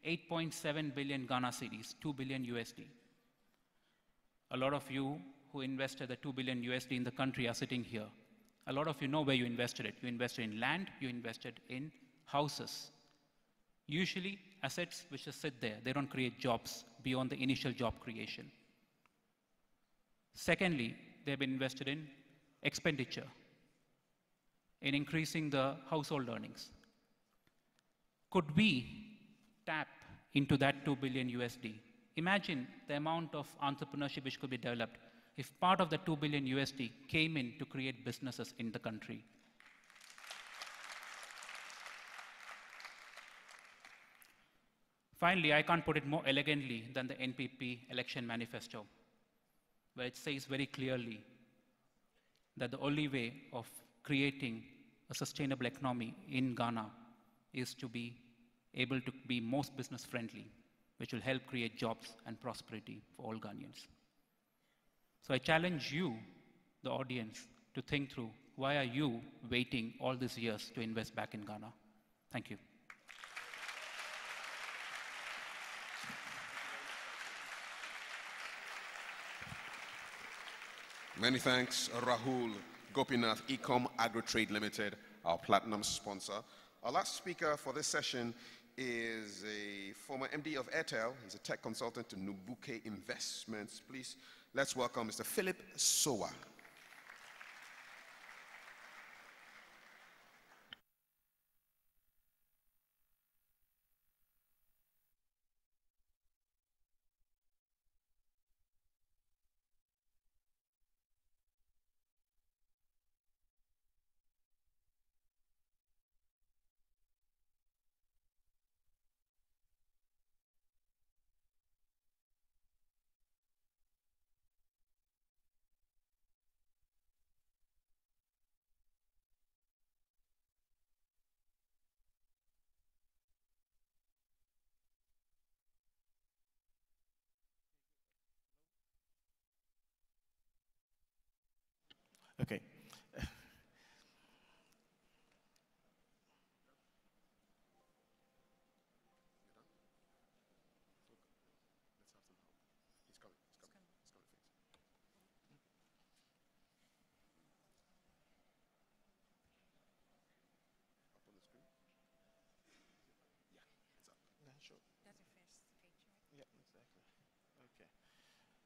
8.7 billion Ghana cedis, 2 billion USD. A lot of you who invested the 2 billion USD in the country are sitting here. A lot of you know where you invested it. You invested in land, you invested in houses. Usually, assets which just sit there, they don't create jobs beyond the initial job creation. Secondly, they've been invested in expenditure, in increasing the household earnings. Could we tap into that 2 billion USD? Imagine the amount of entrepreneurship which could be developed if part of the 2 billion USD came in to create businesses in the country. Finally, I can't put it more elegantly than the NPP election manifesto, where it says very clearly that the only way of creating a sustainable economy in Ghana is to be able to be most business friendly, which will help create jobs and prosperity for all Ghanaians. So I challenge you, the audience, to think through, why are you waiting all these years to invest back in Ghana? Thank you. Many thanks, Rahul Gopinath, Ecom Agri-Trade Limited, our platinum sponsor. Our last speaker for this session is a former MD of Airtel. He's a tech consultant to Nubuke Investments. Please, let's welcome Mr. Philip Sowa. Okay.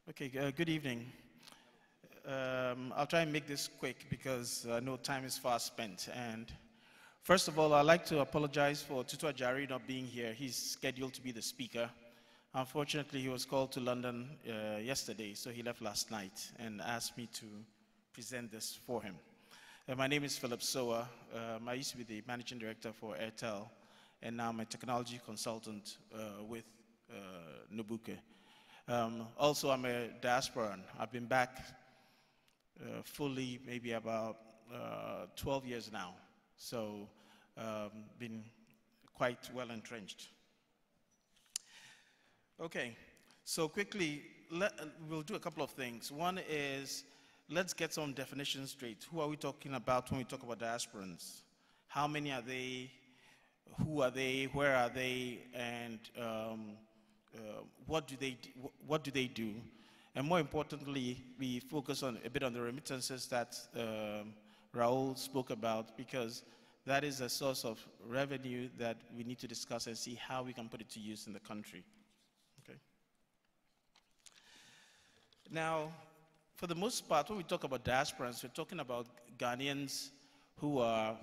Okay, good evening. I'll try and make this quick because I know time is fast spent. And first of all, I'd like to apologize for Tutu Ajari not being here. He's scheduled to be the speaker. Unfortunately, he was called to London yesterday, so he left last night and asked me to present this for him. My name is Philip Sowa. I used to be the managing director for Airtel, and now I'm a technology consultant with Nubuke. Also, I'm a diasporan. I've been back fully maybe about 12 years now, so been quite well entrenched. Okay, so quickly, we'll do a couple of things. One is, let's get some definitions straight. Who are we talking about when we talk about diasporans? How many are they? Who are they? Where are they? And what do they do? And more importantly, we focus on a bit on the remittances that Rahul spoke about, because that is a source of revenue that we need to discuss and see how we can put it to use in the country. Okay. Now, for the most part, when we talk about diasporans, we're talking about Ghanaians who are,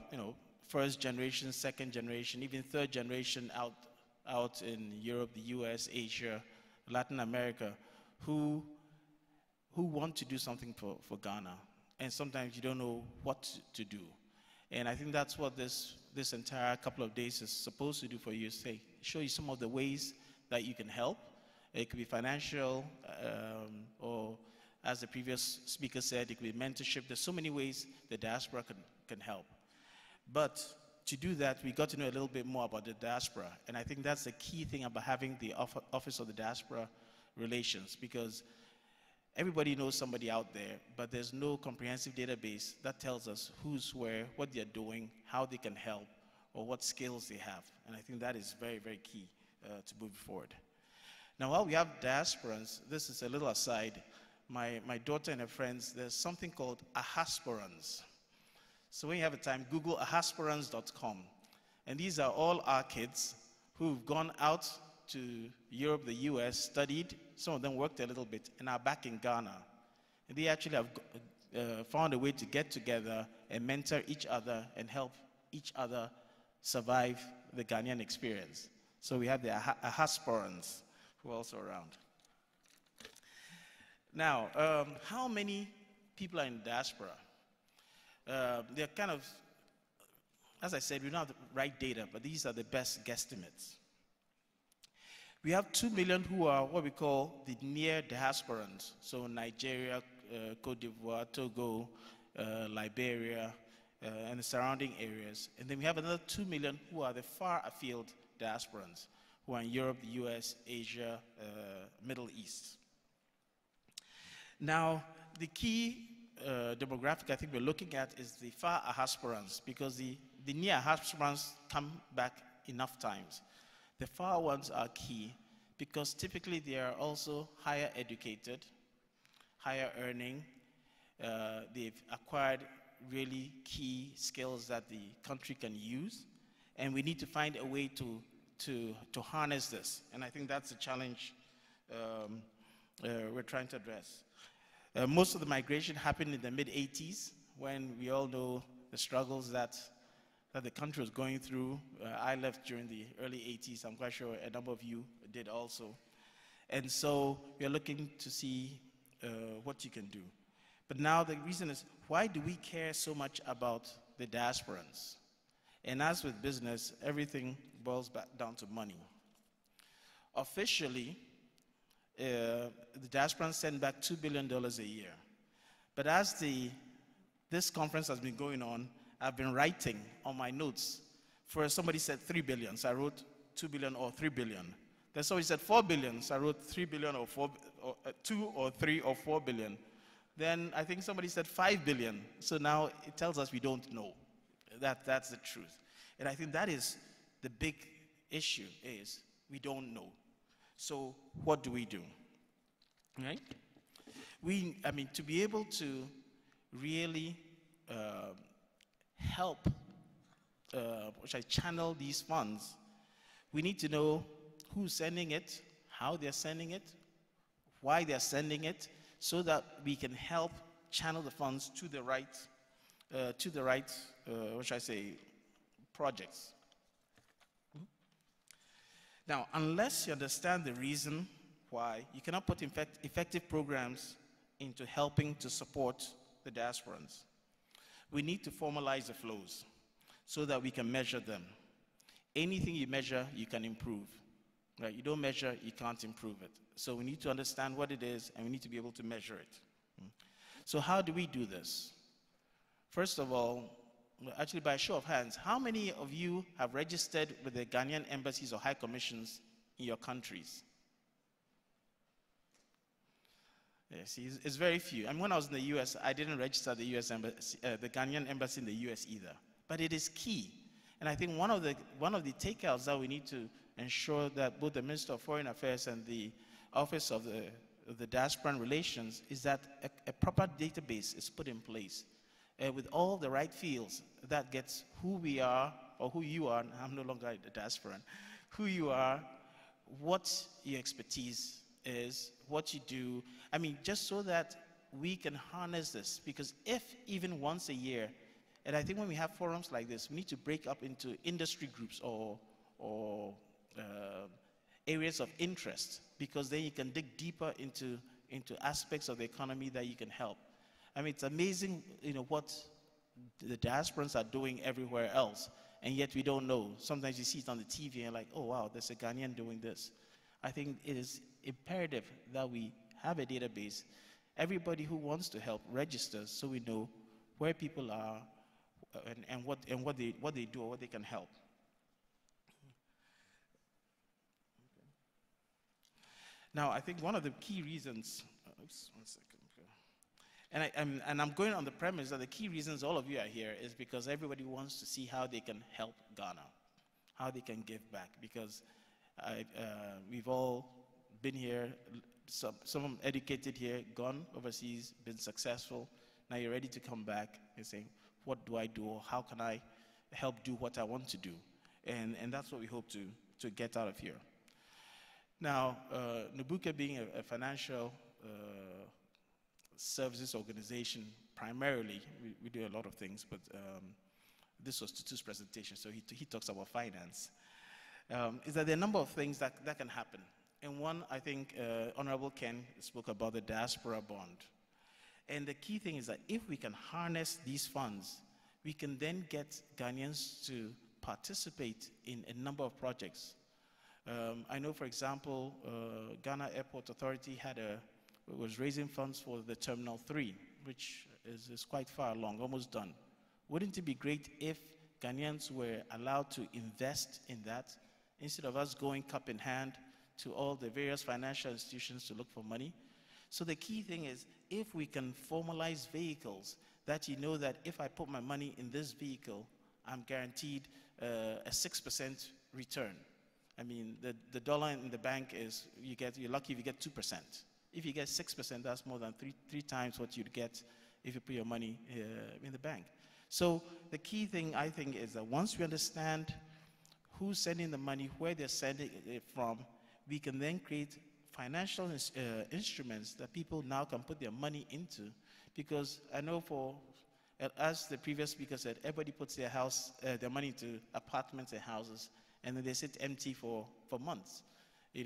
first generation, second generation, even third generation out in Europe, the US, Asia, Latin America, who want to do something for Ghana, and sometimes you don't know what to do. And I think that's what this entire couple of days is supposed to do for you, show you some of the ways that you can help. It could be financial, or as the previous speaker said, it could be mentorship. There's so many ways the diaspora can help. But to do that, we got to know a little bit more about the diaspora. And I think that's the key thing about having the Office of the Diaspora Relations, because everybody knows somebody out there, but there's no comprehensive database that tells us who's where, what they're doing, how they can help, or what skills they have. And I think that is very, very key. to move forward. Now, while we have diasporans, this is a little aside. My daughter and her friends, there's something called ahasporans. So when you have a time, Google ahasporans.com. And these are all our kids who've gone out to Europe, the US, studied. Some of them worked a little bit and are back in Ghana. And they actually have found a way to get together and mentor each other and help each other survive the Ghanaian experience. So we have the ahasporans who are also around. Now, how many people are in diaspora? They're kind of, as I said, we don't have the right data, but these are the best guesstimates. We have 2 million who are what we call the near diasporans. So Nigeria, Cote d'Ivoire, Togo, Liberia, and the surrounding areas. And then we have another 2 million who are the far afield diasporans, who are in Europe, the US, Asia, Middle East. Now, the key demographic I think we're looking at is the far ahasporans, because the near ahasporans come back enough times. The far ones are key because typically they are also higher educated, higher earning. They've acquired really key skills that the country can use, and we need to find a way to harness this. And I think that's a challenge we're trying to address. Most of the migration happened in the mid-'80s, when we all know the struggles that the country was going through. I left during the early '80s. I'm quite sure a number of you did also. And so we're looking to see what you can do. But now the reason is, why do we care so much about the diasporans? And as with business, everything boils back down to money. Officially, the diasporans send back $2 billion a year. But as this conference has been going on, I've been writing on my notes. First, somebody said 3 billion, so I wrote 2 billion or 3 billion. Then somebody said 4 billion, so I wrote 3 billion or 2 or 3 or 4 billion. Then I think somebody said 5 billion. So now it tells us we don't know. That's the truth. And I think that is the big issue, is we don't know. So what do we do? Right? To be able to really help, channel these funds, we need to know who's sending it, how they're sending it, why they're sending it, so that we can help channel the funds to the right, projects. Now, unless you understand the reason why, you cannot put effective programs into helping to support the diasporans. We need to formalize the flows so that we can measure them. Anything you measure, you can improve. Right? You don't measure, you can't improve it. So we need to understand what it is, and we need to be able to measure it. So how do we do this? First of all, actually by a show of hands, how many of you have registered with the Ghanaian embassies or high commissions in your countries? Yes, it's very few. And when I was in the US, I didn't register the US embassy, the Ghanaian embassy in the US either. But it is key. And I think one of the takeouts that we need to ensure that both the Minister of Foreign Affairs and the Office of the Diasporan Relations is that a proper database is put in place with all the right fields that gets who we are, or who you are. I'm no longer a diasporan. Who you are, what your expertise is, what you do. Just so that we can harness this. Because if even once a year, and I think when we have forums like this, we need to break up into industry groups or areas of interest, because then you can dig deeper into aspects of the economy that you can help. It's amazing, what the diasporans are doing everywhere else, and yet we don't know. Sometimes you see it on the TV and you're like, oh wow, there's a Ghanaian doing this. I think it is imperative that we have a database. Everybody who wants to help registers, so we know where people are and what they do or what they can help. Now, I think one of the key reasons, oops, 1 second. And I'm going on the premise that the key reasons all of you are here is because everybody wants to see how they can help Ghana, how they can give back. Because We've all been here, some educated here, gone overseas, been successful. Now you're ready to come back and saying, what do I do, or how can I help do what I want to do? And that's what we hope to get out of here. Now, Nabuka being a financial services organization, primarily, we do a lot of things, but this was Tutu's presentation, so he talks about finance. Is that there are a number of things that can happen. And one, I think, Honorable Ken spoke about the diaspora bond. And the key thing is that if we can harness these funds, we can then get Ghanaians to participate in a number of projects. I know, for example, Ghana Airport Authority was raising funds for the Terminal 3, which is quite far along, almost done. Wouldn't it be great if Ghanaians were allowed to invest in that, instead of us going cup in hand to all the various financial institutions to look for money? So the key thing is, if we can formalize vehicles that you know that if I put my money in this vehicle, I'm guaranteed a 6% return. I mean, the dollar in the bank is, you're lucky if you get 2%. If you get 6%, that's more than three times what you'd get if you put your money in the bank. So the key thing, I think, is that once we understand who's sending the money, where they're sending it from, we can then create financial instruments that people now can put their money into. Because I know as the previous speaker said, everybody puts their money into apartments and houses, and then they sit empty for months.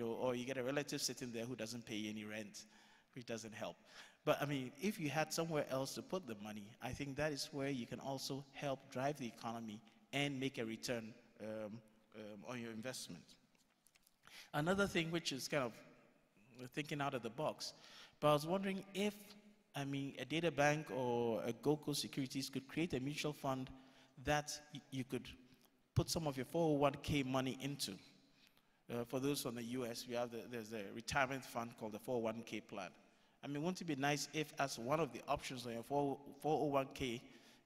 Or you get a relative sitting there who doesn't pay any rent, which doesn't help. But I mean, if you had somewhere else to put the money, I think that is where you can also help drive the economy and make a return on your investment. Another thing which is kind of thinking out of the box, but I was wondering if, a data bank or a Gold Coast Securities could create a mutual fund that you could put some of your 401k money into. For those from the US, there's a retirement fund called the 401k plan. Wouldn't it be nice if, as one of the options on your 401k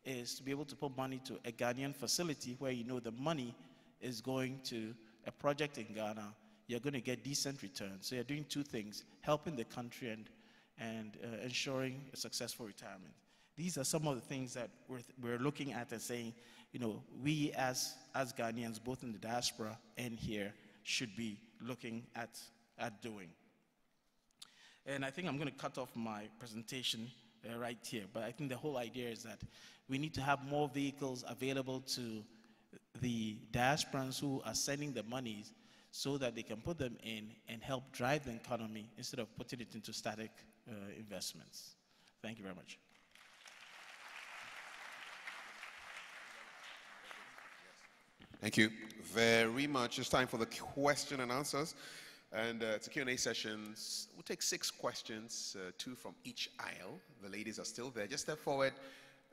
is to be able to put money to a Ghanaian facility where you know the money is going to a project in Ghana, you're going to get decent returns. So you're doing two things, helping the country and ensuring a successful retirement. These are some of the things that we're looking at and saying, we as Ghanaians, both in the diaspora and here, should be looking at doing. And I think I'm going to cut off my presentation right here, but I think the whole idea is that we need to have more vehicles available to the diasporans who are sending the monies so that they can put them in and help drive the economy instead of putting it into static investments. Thank you very much. Thank you very much. It's time for the question and answers. And it's a Q&A session. We'll take 6 questions, 2 from each aisle. The ladies are still there. Just step forward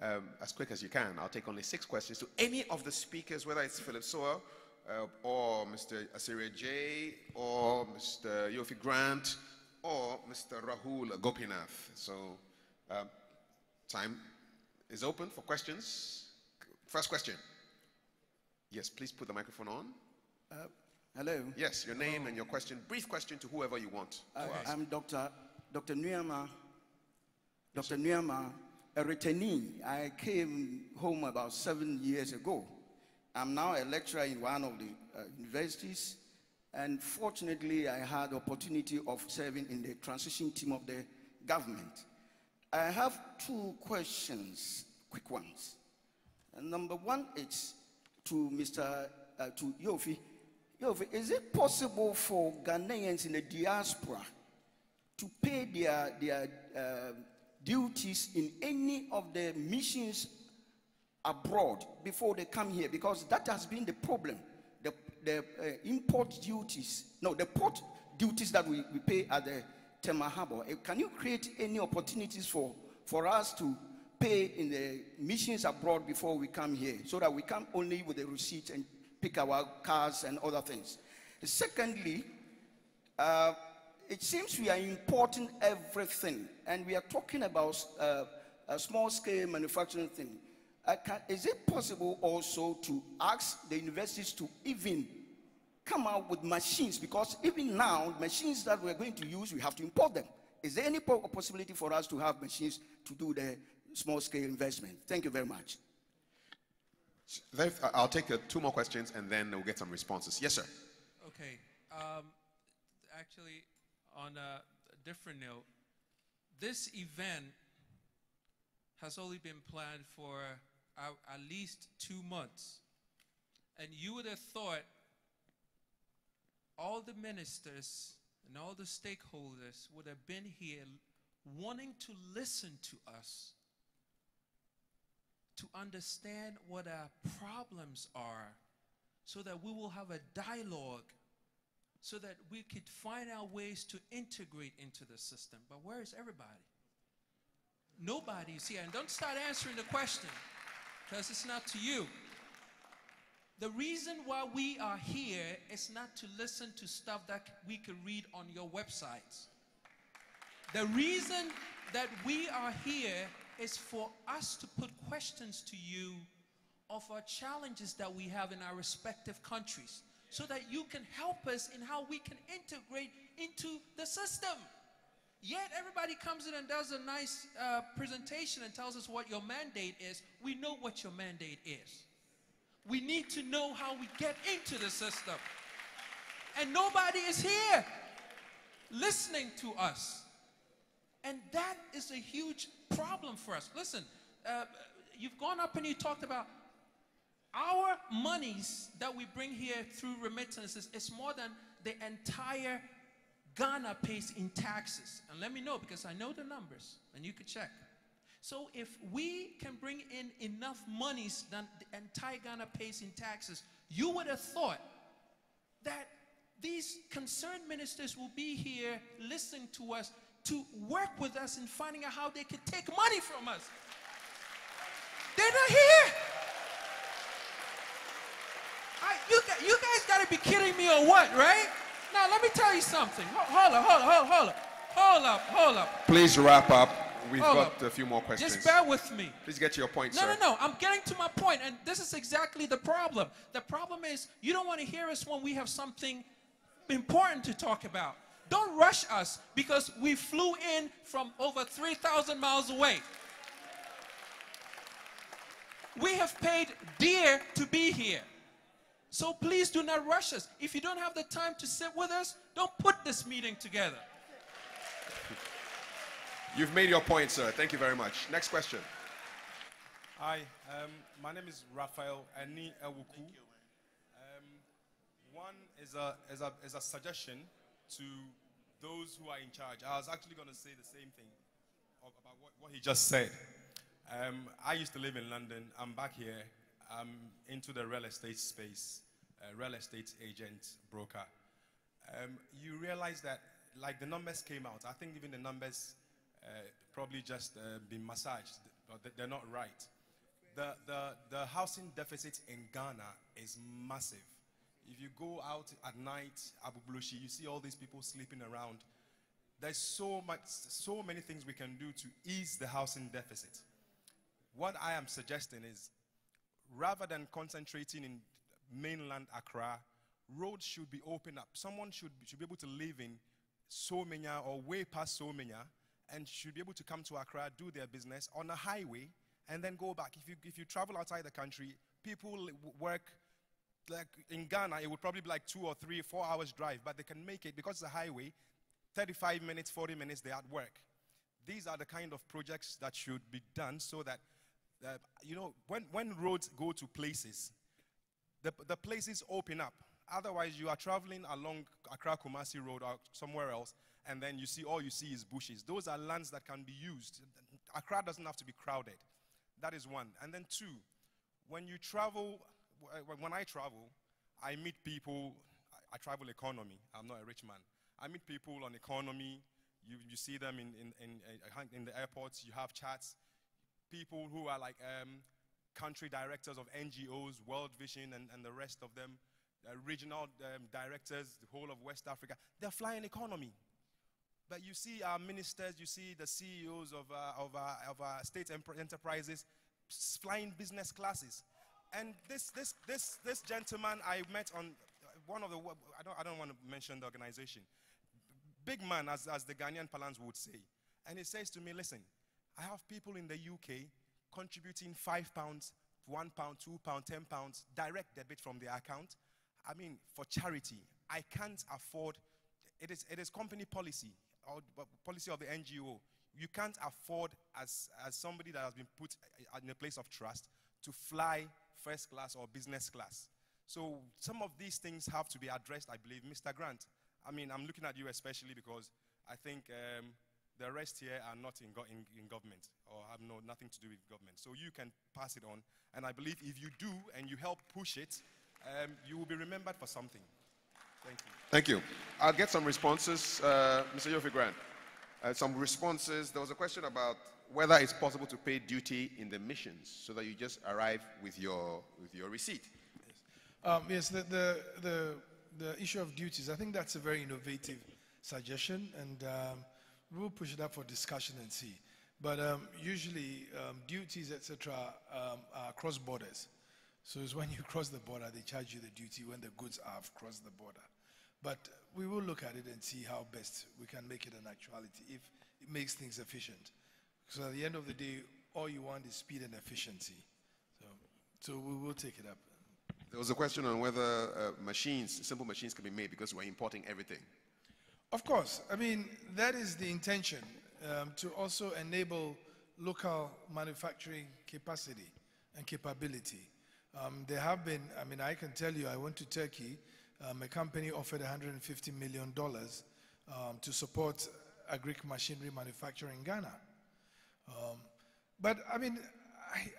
as quick as you can. I'll take only 6 questions to any of the speakers, whether it's Philip Soa or Mr. Asiria J, or Mr. Yofi Grant, or Mr. Rahul Gopinath. So time is open for questions. First question. Yes, please put the microphone on. Hello. Yes, your name and your question. Brief question to whoever you want to ask. I'm Dr. Nuyama. Dr. Nuyama, a returnee. I came home about 7 years ago. I'm now a lecturer in one of the universities, and fortunately, I had the opportunity of serving in the transition team of the government. I have 2 questions, quick ones. And number 1 is to to Yofi. Yofi, is it possible for Ghanaians in the diaspora to pay their duties in any of the missions abroad before they come here? Because that has been the problem. The import duties, no, the port duties that we pay at the Tema Harbor. Can you create any opportunities for us to pay in the missions abroad before we come here, so that we come only with the receipt and pick our cars and other things? Secondly, it seems we are importing everything, and we are talking about a small-scale manufacturing thing. Is it possible also to ask the universities to even come out with machines, because even now, machines that we're going to use, we have to import them. Is there any possibility for us to have machines to do the small-scale investment? Thank you very much. I'll take 2 more questions, and then we'll get some responses. Yes, sir. Okay. Actually, on a different note, this event has only been planned for at least 2 months. And you would have thought all the ministers and all the stakeholders would have been here wanting to listen to us, to understand what our problems are, so that we will have a dialogue, so that we could find out ways to integrate into the system. But where is everybody? Nobody is here. And don't start answering the question, because it's not to you. The reason why we are here is not to listen to stuff that we can read on your websites. The reason that we are here is for us to put questions to you of our challenges that we have in our respective countries, so that you can help us in how we can integrate into the system. Yet everybody comes in and does a nice presentation and tells us what your mandate is. We know what your mandate is. We need to know how we get into the system. And nobody is here listening to us. And that is a huge problem for us. Listen, you've gone up and you talked about our monies that we bring here through remittances is more than the entire Ghana pays in taxes. And let me know, because I know the numbers and you could check. So if we can bring in enough monies than the entire Ghana pays in taxes, you would have thought that these concerned ministers will be here listening to us, to work with us in finding out how they can take money from us. They're not here. You guys got to be kidding me or what, right? Now, let me tell you something. Hold up. Please wrap up. We've got a few more questions. Just bear with me. Please get to your point, sir. No. I'm getting to my point, and this is exactly the problem. The problem is you don't want to hear us when we have something important to talk about. Don't rush us because we flew in from over 3,000 miles away. We have paid dear to be here. So please do not rush us. If you don't have the time to sit with us, don't put this meeting together. You've made your point, sir. Thank you very much. Next question. Hi, my name is Raphael Ani Ewuku. One is a suggestion to those who are in charge. I was actually going to say the same thing about what he just said. I used to live in London. I'm back here. I'm into the real estate space, real estate agent, broker. You realize that, like, the numbers came out. I think even the numbers probably just been massaged, but they're not right. The housing deficit in Ghana is massive. If you go out at night, Abu Blushi, you see all these people sleeping around. There's so many things we can do to ease the housing deficit. What I am suggesting is, rather than concentrating in mainland Accra, roads should be opened up. Someone should be able to live in Somenya or way past Somenya and should be able to come to Accra, do their business on a highway, and then go back. If you travel outside the country, people work, like in Ghana, it would probably be like 2 or 3 or 4 hours drive, but they can make it, because it's a highway, 35 minutes, 40 minutes, they're at work. These are the kind of projects that should be done so that you know, when roads go to places, the places open up. Otherwise, you are traveling along Accra Kumasi Road or somewhere else, and then all you see is bushes. Those are lands that can be used. Accra doesn't have to be crowded. That is one. And then two, when you travel, when I travel, I meet people. I travel economy. I'm not a rich man. I meet people on economy. You see them in the airports. You have chats. People who are like country directors of NGOs, World Vision, and the rest of them, regional directors, the whole of West Africa. They're flying economy. But you see our ministers, you see the CEOs of our state enterprises flying business classes. And this gentleman I met one of the, I don't want to mention the organization. Big man, as the Ghanaian parlance would say. And he says to me, listen, I have people in the UK contributing £5, £1, £2, £10, direct debit from their account. I mean, for charity. I can't afford, it is company policy, or policy of the NGO. You can't afford, as somebody that has been put in a place of trust, to fly first class or business class. So some of these things have to be addressed, I believe. Mr. Grant, I mean, I'm looking at you especially because I think the rest here are not in government or have nothing to do with government. So you can pass it on. And I believe if you do and you help push it, you will be remembered for something. Thank you. Thank you. I'll get some responses. Mr. Yofi Grant, some responses. There was a question about whether it's possible to pay duty in the missions so that you just arrive with your receipt. Yes, the issue of duties, I think that's a very innovative suggestion, and we'll push it up for discussion and see. But usually duties, etc., are cross borders. So it's when you cross the border, they charge you the duty when the goods have crossed the border. But we will look at it and see how best we can make it an actuality, if it makes things efficient. So at the end of the day, all you want is speed and efficiency. So we will take it up. There was a question on whether simple machines can be made because we're importing everything. Of course. I mean, that is the intention, to also enable local manufacturing capacity and capability. There have been, I mean, I can tell you, I went to Turkey, a company offered $150 million to support agric machinery manufacturing in Ghana. But, I mean,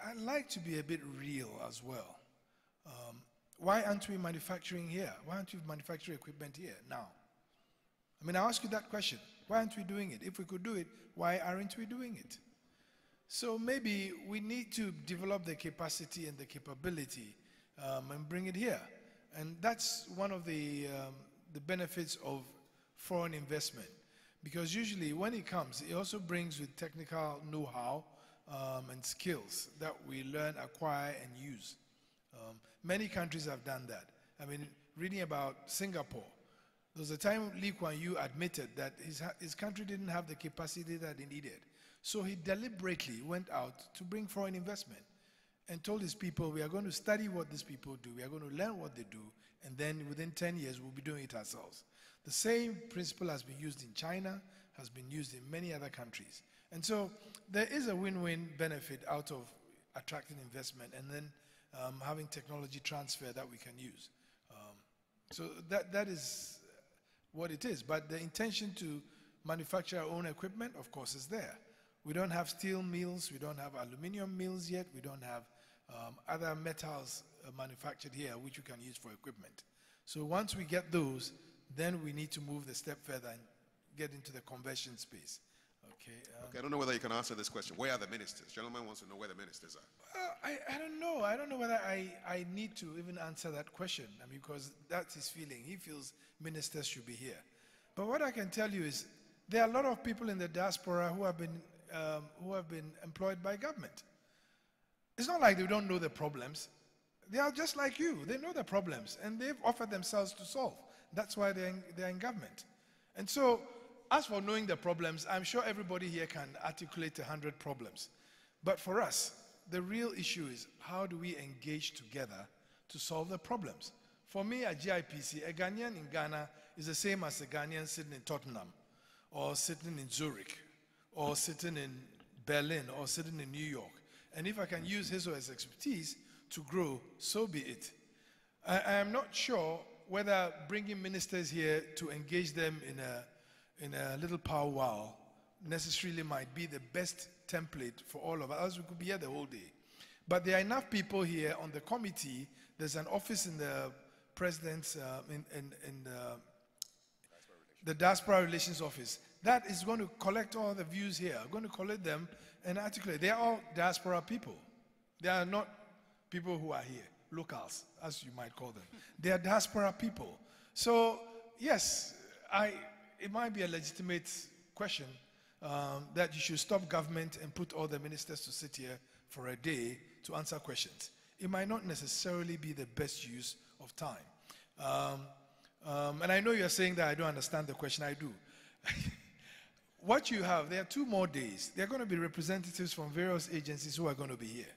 I like to be a bit real as well. Why aren't we manufacturing here? Why aren't we manufacturing equipment here now? I mean, I'll ask you that question. Why aren't we doing it? If we could do it, why aren't we doing it? So maybe we need to develop the capacity and the capability and bring it here. And that's one of the benefits of foreign investment. Because usually when it comes, it also brings with technical know-how and skills that we learn, acquire, and use. Many countries have done that. I mean, reading about Singapore, there was a time Lee Kuan Yew admitted that his country didn't have the capacity that it needed. So he deliberately went out to bring foreign investment and told his people, we are going to study what these people do, we are going to learn what they do, and then within 10 years we'll be doing it ourselves. The same principle has been used in China, has been used in many other countries. And so there is a win-win benefit out of attracting investment and then having technology transfer that we can use. So that is what it is. But the intention to manufacture our own equipment, of course, is there. We don't have steel mills, we don't have aluminum mills yet, we don't have other metals manufactured here which we can use for equipment. So once we get those, then we need to move the step further and get into the conversion space. Okay. Okay, I don't know whether you can answer this question. Where are the ministers? Gentleman wants to know where the ministers are. I don't know. I don't know whether I need to even answer that question. I mean, because that's his feeling. He feels ministers should be here. But what I can tell you is there are a lot of people in the diaspora who have been employed by government. It's not like they don't know the problems. They are just like you. They know the problems, and they've offered themselves to solve. That's why they're in government. And so, as for knowing the problems, I'm sure everybody here can articulate 100 problems. But for us, the real issue is how do we engage together to solve the problems? For me at GIPC, a Ghanaian in Ghana is the same as a Ghanaian sitting in Tottenham, or sitting in Zurich, or sitting in Berlin, or sitting in New York. And if I can use his or his expertise to grow, so be it. I am not sure whether bringing ministers here to engage them in a little powwow necessarily might be the best template for all of us, else we could be here the whole day. But there are enough people here on the committee. There's an office in the president's, the Diaspora Relations Office, that is going to collect all the views here, going to collect them and articulate. They are all diaspora people. They are not people who are here, locals, as you might call them. They are diaspora people. So, yes, it might be a legitimate question that you should stop government and put all the ministers to sit here for a day to answer questions. It might not necessarily be the best use of time. And I know you're saying that I don't understand the question. I do. What you have, there are 2 more days. There are going to be representatives from various agencies who are going to be here.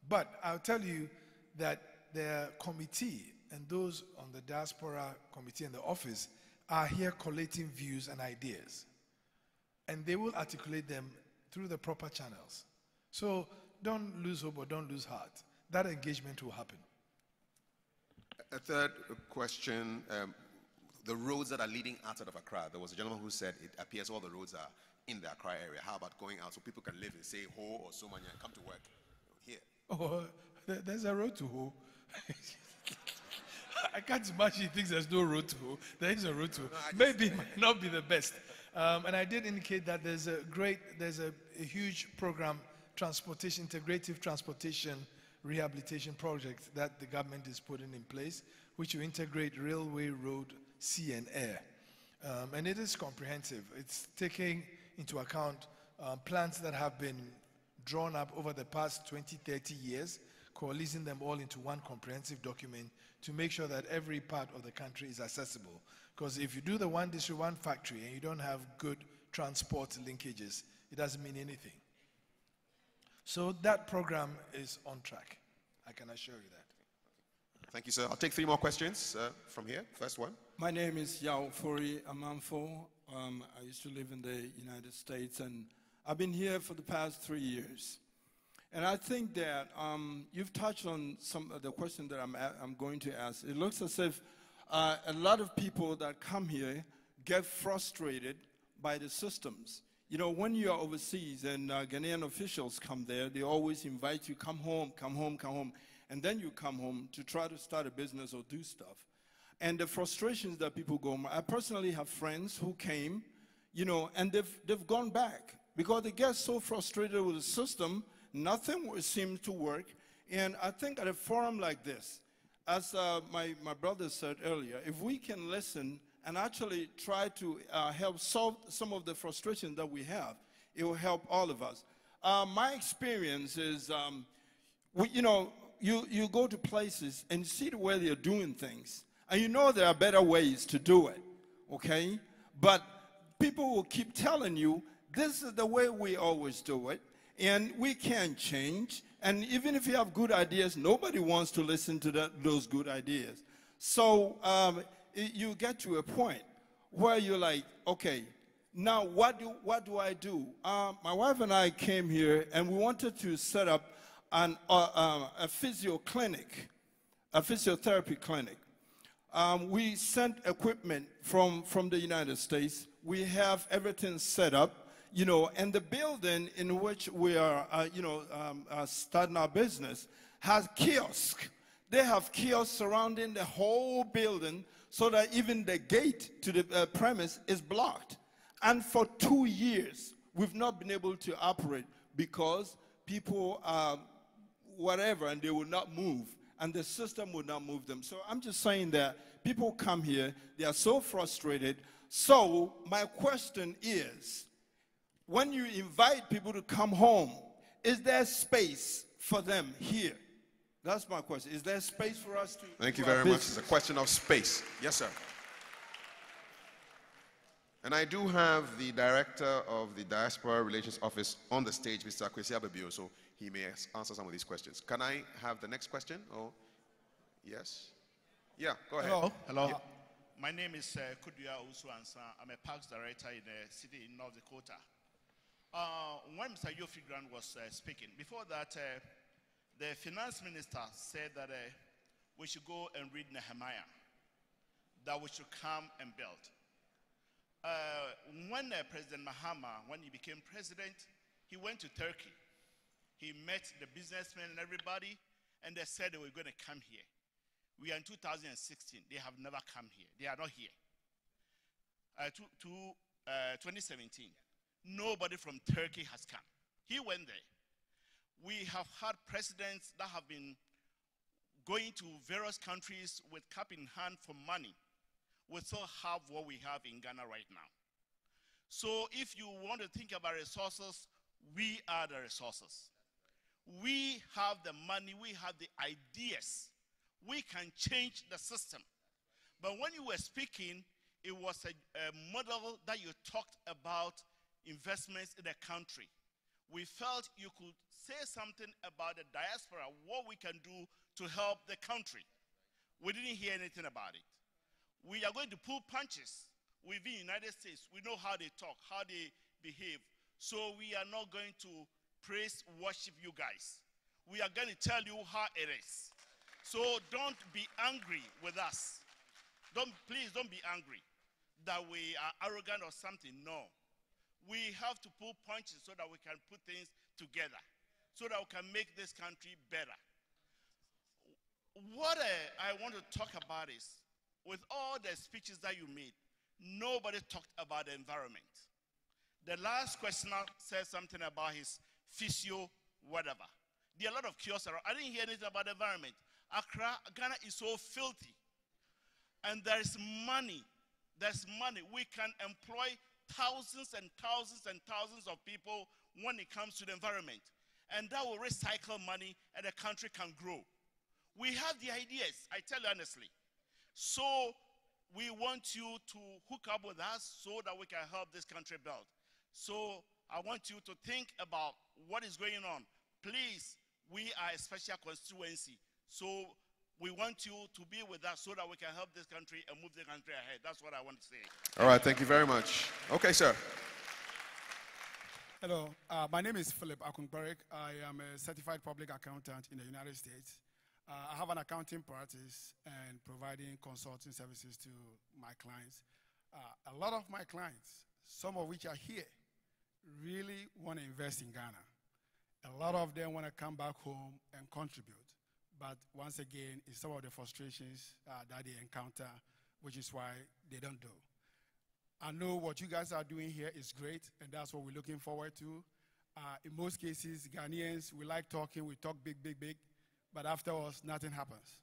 But I'll tell you that the committee and those on the diaspora committee and the office are here collating views and ideas. And they will articulate them through the proper channels. So don't lose hope or don't lose heart. That engagement will happen. A third question, the roads that are leading outside of Accra. There was a gentleman who said it appears all the roads are in the Accra area. How about going out so people can live in, say, Ho or Somanya and come to work here? Oh, there's a road to Ho. I can't imagine he thinks there's no road to Ho. There is a road to Ho. Maybe it might not be the best. And I did indicate that there's a huge program, integrative transportation rehabilitation project that the government is putting in place, which will integrate railway, road, sea, and air. And it is comprehensive. It's taking into account plans that have been drawn up over the past 20, 30 years, coalescing them all into one comprehensive document to make sure that every part of the country is accessible. Because if you do the one district, one factory, and you don't have good transport linkages, it doesn't mean anything. So that program is on track. I can assure you that. Thank you, sir. I'll take 3 more questions from here. First one. My name is Yao Fori Amanfo. I used to live in the United States, and I've been here for the past 3 years. And I think that you've touched on some of the questions that I'm going to ask. It looks as if a lot of people that come here get frustrated by the systems. You know, when you are overseas and Ghanaian officials come there, they always invite you, come home, come home, come home. And then you come home to try to start a business or do stuff. And the frustrations that people go, I personally have friends who came, you know, and they've gone back because they get so frustrated with the system, nothing seems to work. And I think at a forum like this, as my brother said earlier, if we can listen and actually try to help solve some of the frustrations that we have, it will help all of us. My experience is, you know, you go to places and you see the way they're doing things, and you know there are better ways to do it, okay? But people will keep telling you, this is the way we always do it, and we can't change. And even if you have good ideas, nobody wants to listen to those good ideas. So you get to a point where you're like, okay, now what do I do? My wife and I came here and we wanted to set up a physio clinic, a physiotherapy clinic. We sent equipment from the United States. We have everything set up, you know, and the building in which we are, starting our business has kiosks. They have kiosks surrounding the whole building so that even the gate to the premise is blocked. And for 2 years, we've not been able to operate because people are whatever and they will not move and the system will not move them. So I'm just saying that people come here, they are so frustrated. So my question is, when you invite people to come home, is there space for them here? That's my question. Is there space for us to... Thank you very much. It's a question of space. Yes, sir. And I do have the director of the Diaspora Relations Office on the stage, Mr. Kwesi Ababio, so he may answer some of these questions. Can I have the next question? Oh, yes? Yeah, go ahead. Hello. Hello. Yeah. My name is Kuduya Usuansa. I'm a parks director in a city in North Dakota. When Mr. Yofi Grant was speaking, before that, the finance minister said that we should go and read Nehemiah, that we should come and build. When President Mahama, when he became president, he went to Turkey. He met the businessmen and everybody, and they said they were going to come here. We are in 2016. They have never come here. They are not here. 2017. Nobody from Turkey has come. He went there. We have had presidents that have been going to various countries with cap in hand for money. We still have what we have in Ghana right now. So if you want to think about resources, we are the resources. We have the money, we have the ideas. We can change the system. But when you were speaking, it was a model that you talked about investments in the country. We felt you could say something about the diaspora, what we can do to help the country. We didn't hear anything about it. We are going to pull punches within the United States. We know how they talk, how they behave. So we are not going to praise, worship you guys. We are going to tell you how it is. So don't be angry with us. Please don't be angry that we are arrogant or something. No. We have to pull punches so that we can put things together, so that we can make this country better. What I want to talk about is, with all the speeches that you made, nobody talked about the environment. The last questioner said something about his physio, whatever. There are a lot of kiosks around. I didn't hear anything about the environment. Accra, Ghana is so filthy. And there is money. There's money. We can employ thousands and thousands and thousands of people when it comes to the environment. And that will recycle money and the country can grow. We have the ideas, I tell you honestly. So we want you to hook up with us so that we can help this country build. So I want you to think about what is going on. Please, we are a special constituency. So we want you to be with us so that we can help this country and move the country ahead. That's what I want to say. All right, thank you very much. Okay, sir. Hello, my name is Philip Akungbarik. I am a certified public accountant in the United States. I have an accounting practice and providing consulting services to my clients. A lot of my clients, some of which are here, really want to invest in Ghana. A lot of them want to come back home and contribute. But once again, it's some of the frustrations that they encounter, which is why they don't do. I know what you guys are doing here is great, and that's what we're looking forward to. In most cases, Ghanaians, we like talking, we talk big, big, big, but afterwards, nothing happens.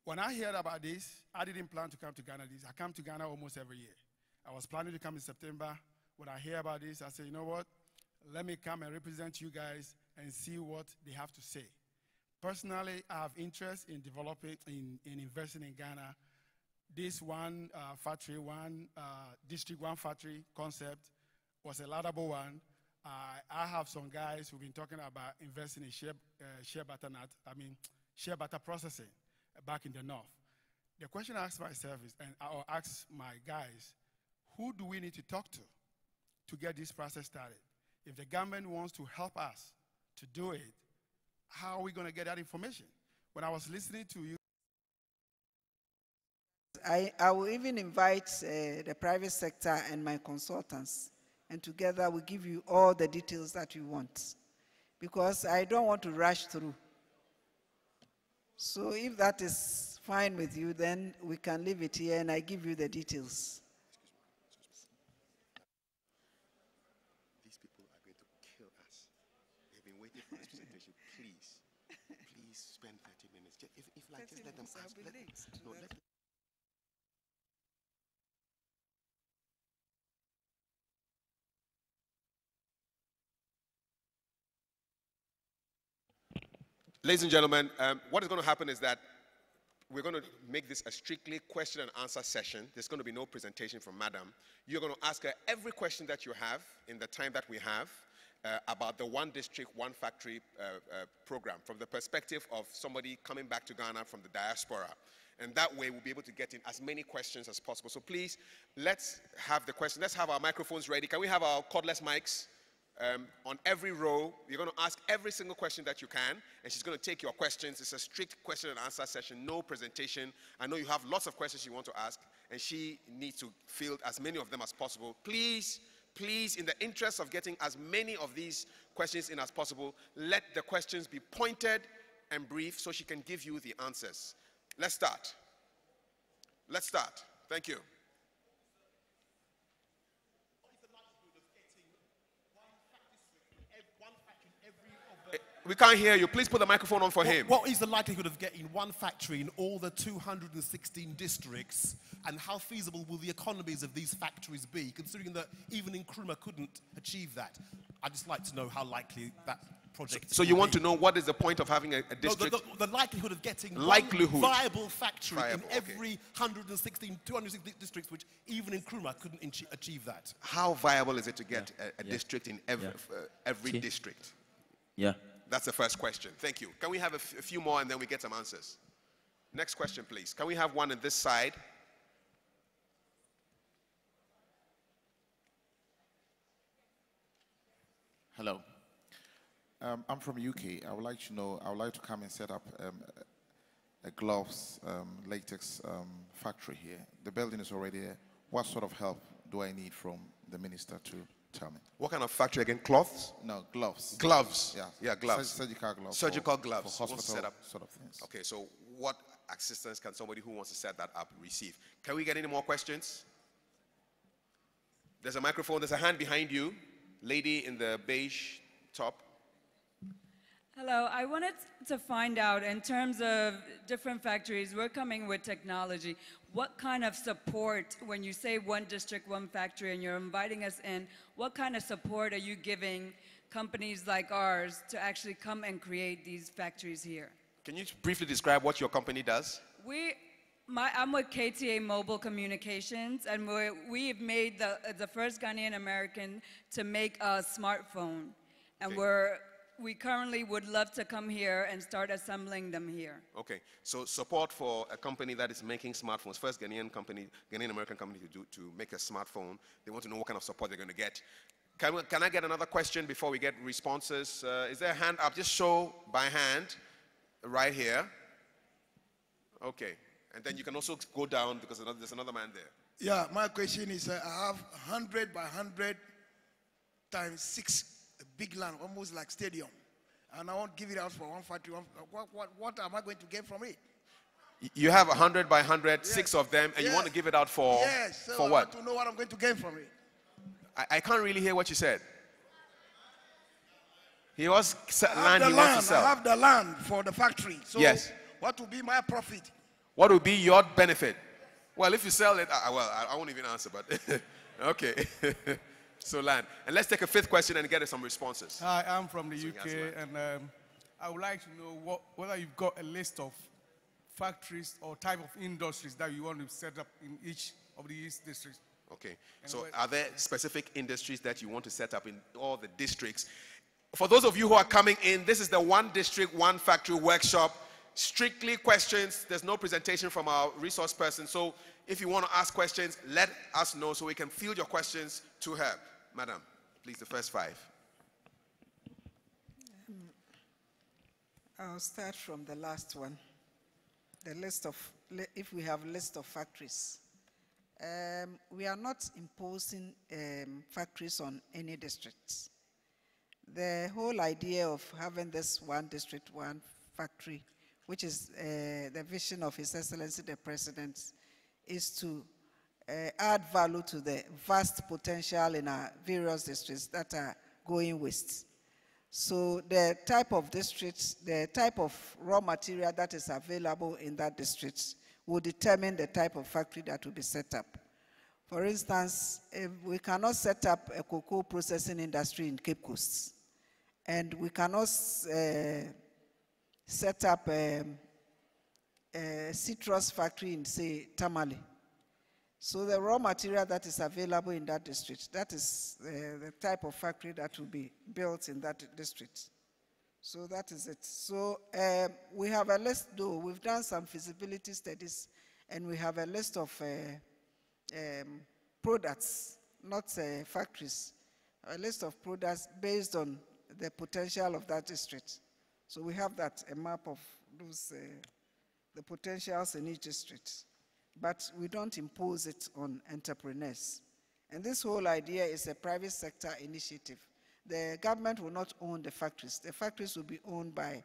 When I heard about this, I didn't plan to come to Ghana. I come to Ghana almost every year. I was planning to come in September. When I hear about this, I said, you know what? Let me come and represent you guys and see what they have to say. Personally, I have interest in developing, in investing in Ghana. This one factory, district, one factory concept was a laudable one. I have some guys who've been talking about investing in shea butter processing back in the north. The question I ask myself is, and I'll ask my guys, who do we need to talk to get this process started? If the government wants to help us to do it, how are we going to get that information? When I was listening to you, I will even invite the private sector and my consultants, and together we'll give you all the details that you want, because I don't want to rush through. So if that is fine with you, then we can leave it here and I give you the details. These people are going to kill us. They've been waiting for this presentation. Please spend 30 minutes. If like, just let them ask. Ladies and gentlemen, what is going to happen is that we're going to make this a strictly question and answer session. There's going to be no presentation from Madam. You're going to ask her every question that you have in the time that we have about the one district, one factory program from the perspective of somebody coming back to Ghana from the diaspora. And that way we'll be able to get in as many questions as possible. So please, let's have the question. Let's have our microphones ready. Can we have our cordless mics? On every row, you're going to ask every single question that you can, and she's going to take your questions. It's a strict question and answer session, no presentation. I know you have lots of questions you want to ask, and she needs to field as many of them as possible. Please, in the interest of getting as many of these questions in as possible, let the questions be pointed and brief so she can give you the answers. Let's start. Thank you. We can't hear you. Please put the microphone on for him. What is the likelihood of getting one factory in all the 216 districts, and how feasible will the economies of these factories be, considering that even Nkrumah couldn't achieve that? I'd just like to know how likely that project. So you want to know what is the point of having a district? No, the likelihood of getting Likelihood. one viable factory Viable, in every 260 districts, which even in Nkrumah couldn't achieve that. How viable is it to get a district in every district? Yeah. That's the first question. Thank you. Can we have a few more and then we get some answers? Next question, please. Can we have one on this side? Hello. I'm from UK. I would like to know, I would like to come and set up a gloves latex factory here. The building is already here. What sort of help do I need from the minister to tell me? What kind of factory again? Cloths? No, gloves. Gloves? Yeah. Yeah, gloves. Surgical gloves. Surgical gloves. For hospital set up. sort of things. Okay, so what assistance can somebody who wants to set that up receive? Can we get any more questions? There's a microphone. There's a hand behind you. Lady in the beige top. Hello, I wanted to find out, in terms of different factories, we're coming with technology. What kind of support, when you say one district, one factory, and you're inviting us in, what kind of support are you giving companies like ours to actually come and create these factories here? Can you briefly describe what your company does? I'm with KTA Mobile Communications, and we've made the first Ghanaian American to make a smartphone. And we currently would love to come here and start assembling them here. Okay, so support for a company that is making smartphones, first Ghanaian American company to make a smartphone. They want to know what kind of support they're going to get. Can I get another question before we get responses? Is there a hand up? Just show by hand right here. Okay, and then you can also go down because there's another man there. Yeah, my question is, I have 100 by 100 times 6 big land, almost like stadium, and I want to give it out for one factory. What am I going to get from it? You have 100 by 100, yes. 6 of them, and yes. You want to give it out for yes. So for I what? want to know what I'm going to get from it. I can't really hear what you said. He was land. He wants to sell. I have the land for the factory. So yes. What will be my profit? What will be your benefit? Well, if you sell it, I won't even answer, but okay. So land. And let's take a fifth question and get some responses. Hi, I'm from the UK, and I would like to know whether you've got a list of factories or type of industries that you want to set up in each of these districts. Okay. So are there specific industries that you want to set up in all the districts? For those of you who are coming in, this is the one district, one factory workshop. Strictly questions. There's no presentation from our resource person. So if you want to ask questions, let us know so we can field your questions to her. Madam, please, the first 5. I'll start from the last one. The list of, if we have a list of factories. We are not imposing factories on any districts. The whole idea of having this one district, one factory, which is the vision of His Excellency the President, is to add value to the vast potential in our various districts that are going waste. So the type of districts, the type of raw material that is available in that district will determine the type of factory that will be set up. For instance, if we cannot set up a cocoa processing industry in Cape Coast, and we cannot set up a citrus factory in, say, Tamale. So the raw material that is available in that district, that is the type of factory that will be built in that district. So that is it. So we have a list, though. We've done some feasibility studies, and we have a list of products, not factories, a list of products based on the potential of that district. So we have that, a map of those, the potentials in each district. But we don't impose it on entrepreneurs. And this whole idea is a private sector initiative. The government will not own the factories. The factories will be owned by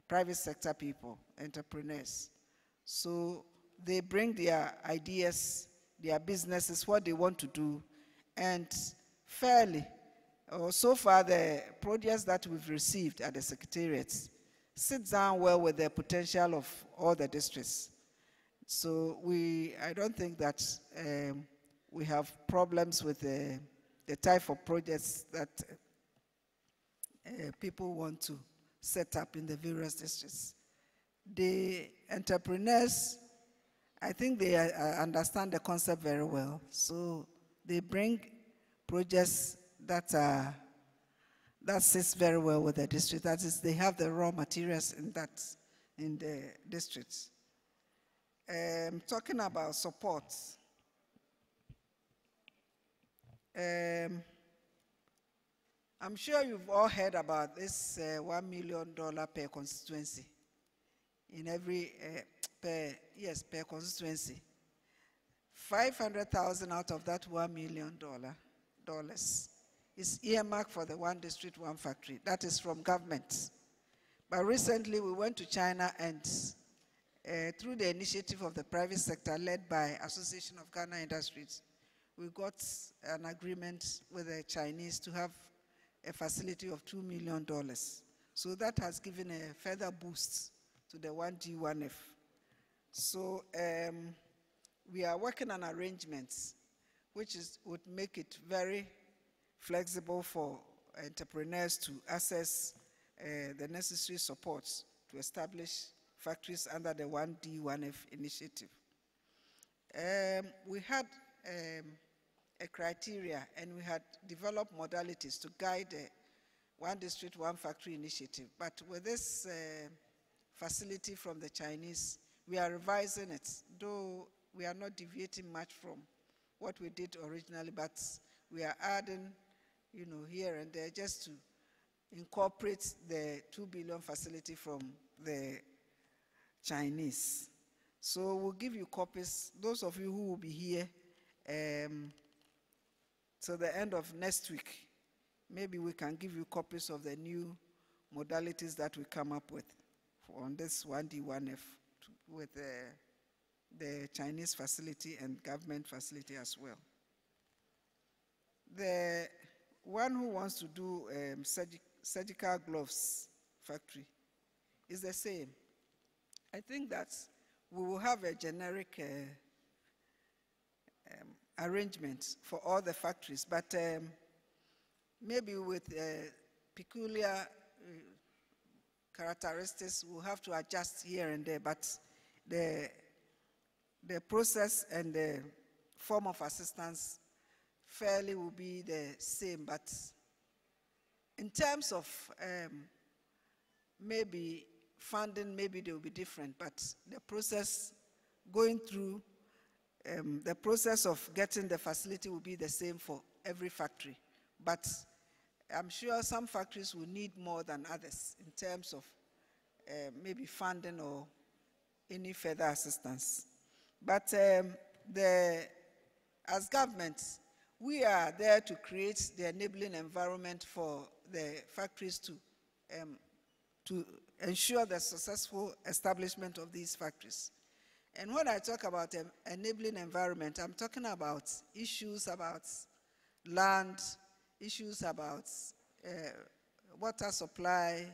private sector people, entrepreneurs. So they bring their ideas, their businesses, what they want to do, and fairly, so far the projects that we've received at the secretariats sit down well with the potential of all the districts. So I don't think that we have problems with the type of projects that people want to set up in the various districts. The entrepreneurs, I think they understand the concept very well. So they bring projects that sits very well with the district. That is, they have the raw materials in the districts. Talking about support, I'm sure you've all heard about this $1 million per constituency in every per constituency. 500,000 out of that $1 million is earmarked for the one district, one factory. That is from government. But recently we went to China and through the initiative of the private sector led by Association of Ghana Industries, we got an agreement with the Chinese to have a facility of $2 million. So that has given a further boost to the 1D, 1F. So we are working on arrangements which would make it very flexible for entrepreneurs to access the necessary supports to establish factories under the 1D, 1F initiative. We had a criteria and we had developed modalities to guide the one district, one factory initiative. But with this facility from the Chinese, we are revising it, though we are not deviating much from what we did originally, but we are adding, here and there just to incorporate the 2 billion facility from the Chinese. So we'll give you copies. Those of you who will be here till the end of next week, maybe we can give you copies of the new modalities that we come up with on this 1D, 1F with the Chinese facility and government facility as well. The one who wants to do surgical gloves factory is the same. I think that we will have a generic arrangement for all the factories, but maybe with peculiar characteristics, we'll have to adjust here and there, but the process and the form of assistance fairly will be the same, but in terms of maybe funding, maybe they will be different, but the process going through, the process of getting the facility will be the same for every factory. But I'm sure some factories will need more than others in terms of maybe funding or any further assistance. But as government, we are there to create the enabling environment for the factories to ensure the successful establishment of these factories. And when I talk about enabling environment, I'm talking about issues about land, issues about water supply,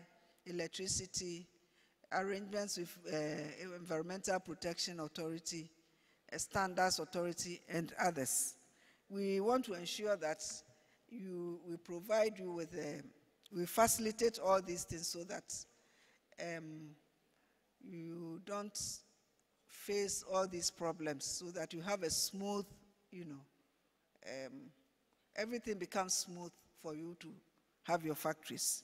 electricity, arrangements with Environmental Protection Authority, Standards Authority, and others. We want to ensure that we provide you with, we facilitate all these things so that you don't face all these problems, so that you have a smooth, everything becomes smooth for you to have your factories.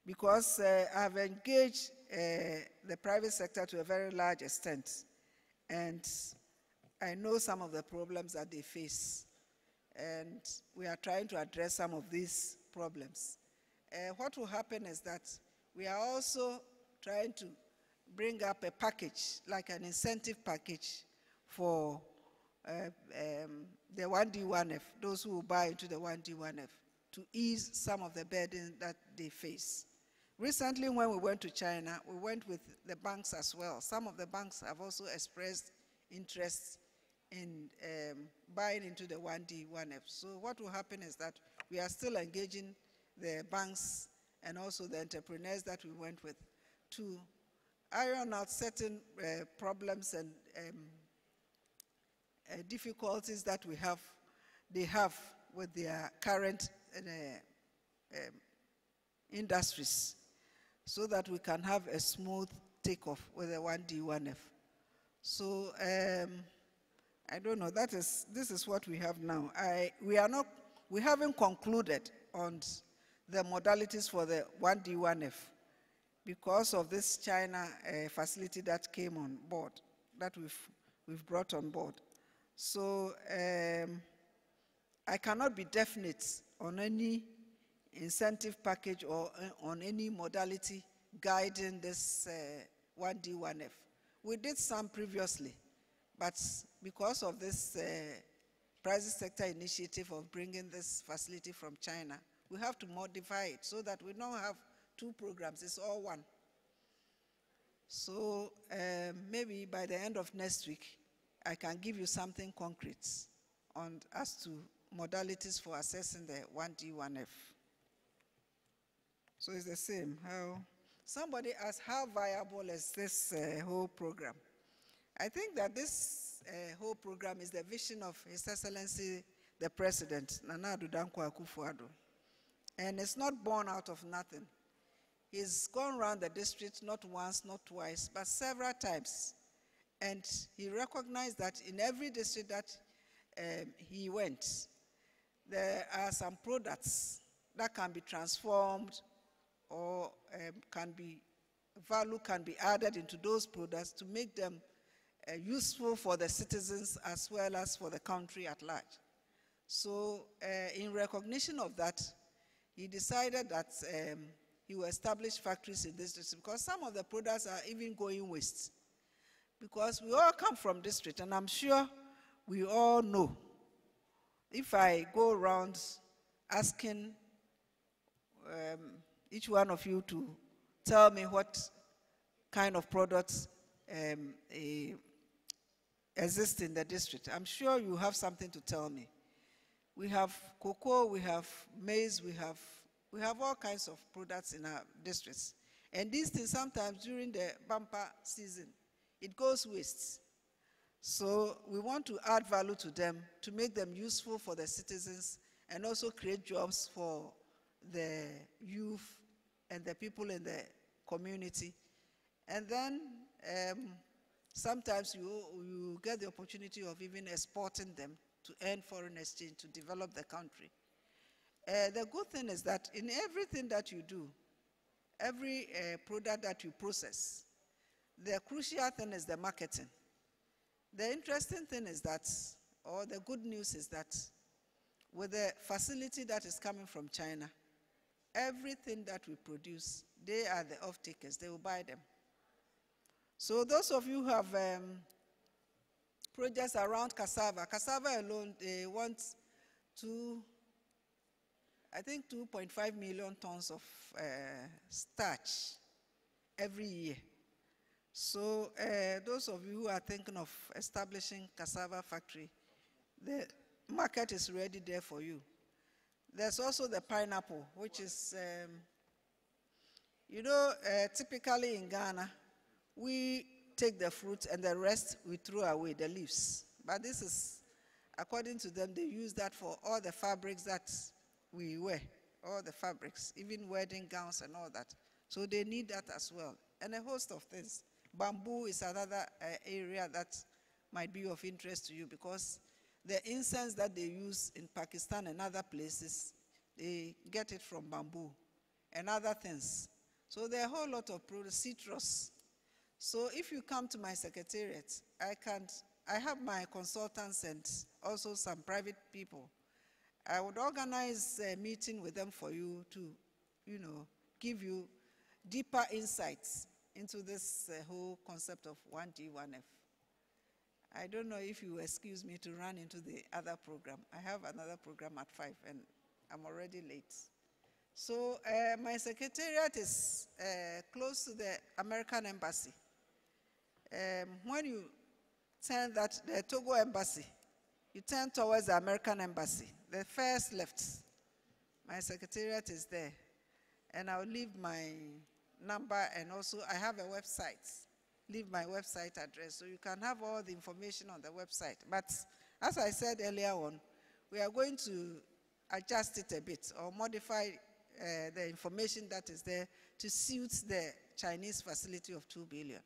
Because I've engaged the private sector to a very large extent, and I know some of the problems that they face, and we are trying to address some of these problems. What will happen is that we are also trying to bring up a package, like an incentive package for the 1D, 1F, those who buy into the 1D, 1F, to ease some of the burden that they face. Recently, when we went to China, we went with the banks as well. Some of the banks have also expressed interest in buying into the 1D, 1F. So what will happen is that we are still engaging the banks and also the entrepreneurs that we went with to iron out certain problems and difficulties that they have with their current industries so that we can have a smooth takeoff with the 1D, 1F. So I don't know, this is what we have now. We haven't concluded on the modalities for the 1D, 1F because of this China facility that came on board, that we've brought on board. So I cannot be definite on any incentive package or on any modality guiding this 1D, 1F. We did some previously, but because of this private sector initiative of bringing this facility from China, we have to modify it so that we don't have two programs, it's all one. So maybe by the end of next week, I can give you something concrete on as to modalities for assessing the 1D, 1F. So it's the same. Somebody asked, how viable is this whole program? I think that this whole program is the vision of His Excellency, the President, Nana Addo Dankwa Akufo-Addo. And it's not born out of nothing. He's gone around the district not once, not twice, but several times. And he recognized that in every district that he went, there are some products that can be transformed or value can be added into those products to make them useful for the citizens as well as for the country at large. So in recognition of that, he decided that he will establish factories in this district because some of the products are even going waste. Because we all come from district, and I'm sure we all know. If I go around asking each one of you to tell me what kind of products exist in the district, I'm sure you have something to tell me. We have cocoa, we have maize, we have all kinds of products in our districts. And these things sometimes during the bumper season, it goes waste. So we want to add value to them to make them useful for the citizens and also create jobs for the youth and the people in the community. And then sometimes you get the opportunity of even exporting them to earn foreign exchange to develop the country. The good thing is that in everything that you do, every product that you process, the crucial thing is the marketing. The interesting thing is that, or the good news is that, with the facility that is coming from China, everything that we produce, they are the off-takers, they will buy them. So those of you who have projects around cassava alone, they want I think 2.5 million tons of starch every year. So those of you who are thinking of establishing cassava factory, the market is ready there for you. There's also the pineapple, which is, typically in Ghana, we take the fruit and the rest we throw away, the leaves. But this is, according to them, they use that for all the fabrics that we wear, all the fabrics, even wedding gowns and all that. So they need that as well, and a host of things. Bamboo is another area that might be of interest to you because the incense that they use in Pakistan and other places, they get it from bamboo and other things. So there are a whole lot of products, citrus. So if you come to my secretariat, I have my consultants and also some private people. I would organize a meeting with them for you to, give you deeper insights into this whole concept of 1D, 1F. I don't know if you excuse me to run into the other program. I have another program at 5 and I'm already late. So my secretariat is close to the American Embassy. When you turn the Togo Embassy, you turn towards the American Embassy, the first left. My secretariat is there. And I'll leave my number, and also I have a website. Leave my website address, so you can have all the information on the website. But as I said earlier on, we are going to adjust it a bit or modify the information that is there to suit the Chinese facility of 2 billion.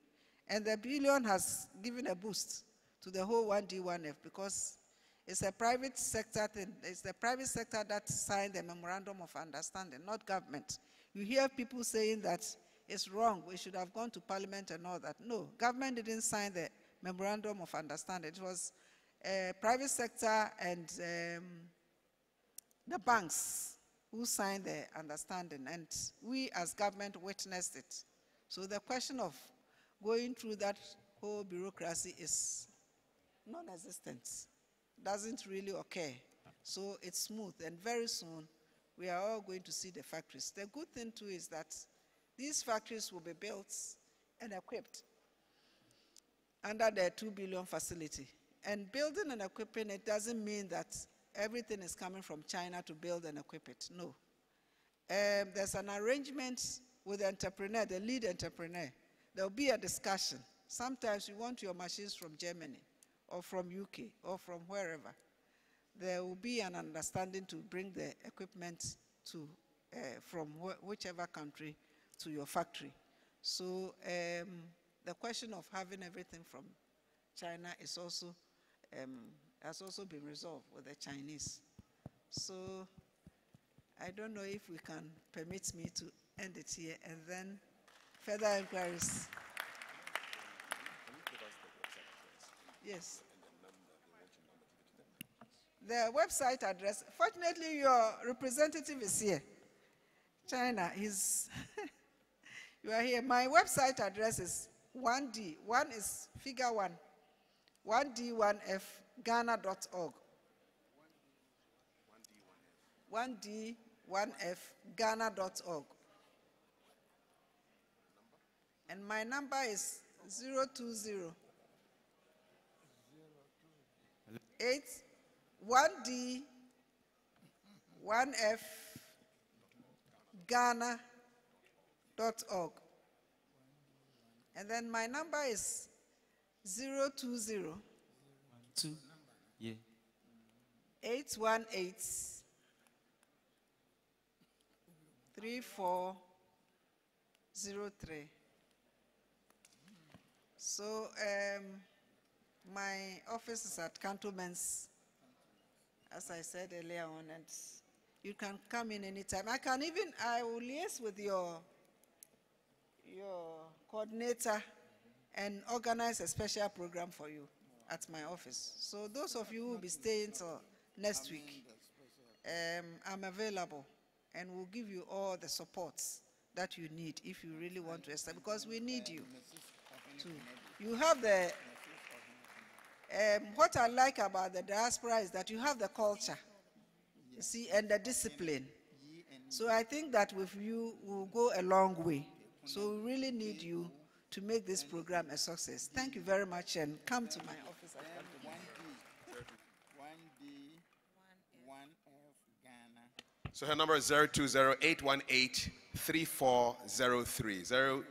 And the billion has given a boost to the whole 1D, 1F because it's a private sector thing. It's the private sector that signed the memorandum of understanding, not government. You hear people saying that it's wrong, we should have gone to parliament and all that. No, government didn't sign the memorandum of understanding. It was private sector and the banks who signed the understanding, and we as government witnessed it. So the question of going through that whole bureaucracy is non-existent. Doesn't really occur. So it's smooth, and very soon we are all going to see the factories. The good thing too is that these factories will be built and equipped under the 2 billion facility. And building and equipping it doesn't mean that everything is coming from China to build and equip it. No. There's an arrangement with the entrepreneur, the lead entrepreneur. There will be a discussion. Sometimes you want your machines from Germany or from UK or from wherever. There will be an understanding to bring the equipment to, from whichever country to your factory. So the question of having everything from China is also, has also been resolved with the Chinese. So I don't know if we can permit me to end it here and then further inquiries. Yes. The website address, fortunately your representative is here. China is, you are here. My website address is 1D, 1 is figure 1, 1D1F, Ghana.org. 1D1F, Ghana.org. And my number is 020 1D 1F Ghana.org. And then my number is 020 818 3403. So my office is at Cantonments, as I said earlier on, and you can come in anytime. I will liaise with your coordinator and organize a special program for you at my office. So those of you who will be staying till next week, I'm available and will give you all the supports that you need if you really want to establish, because we need you too. You have the, what I like about the diaspora is that you have the culture, you see, and the discipline. So I think that with you, we'll go a long way. So we really need you to make this program a success. Thank you very much, and come to my office. 1D1F Ghana. So her number is 020-818-3403.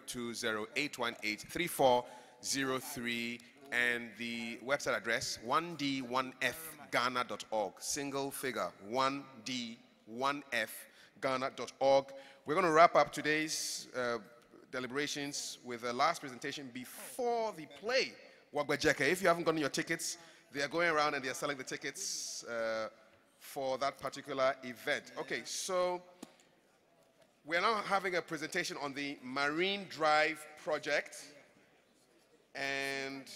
020-818-3403. And the website address, 1D1FGhana.org. Single figure, 1D1FGhana.org. We're going to wrap up today's deliberations with the last presentation before the play, Wagbejeke. If you haven't gotten your tickets, they are going around and they are selling the tickets for that particular event. Okay, so we're now having a presentation on the Marine Drive project. And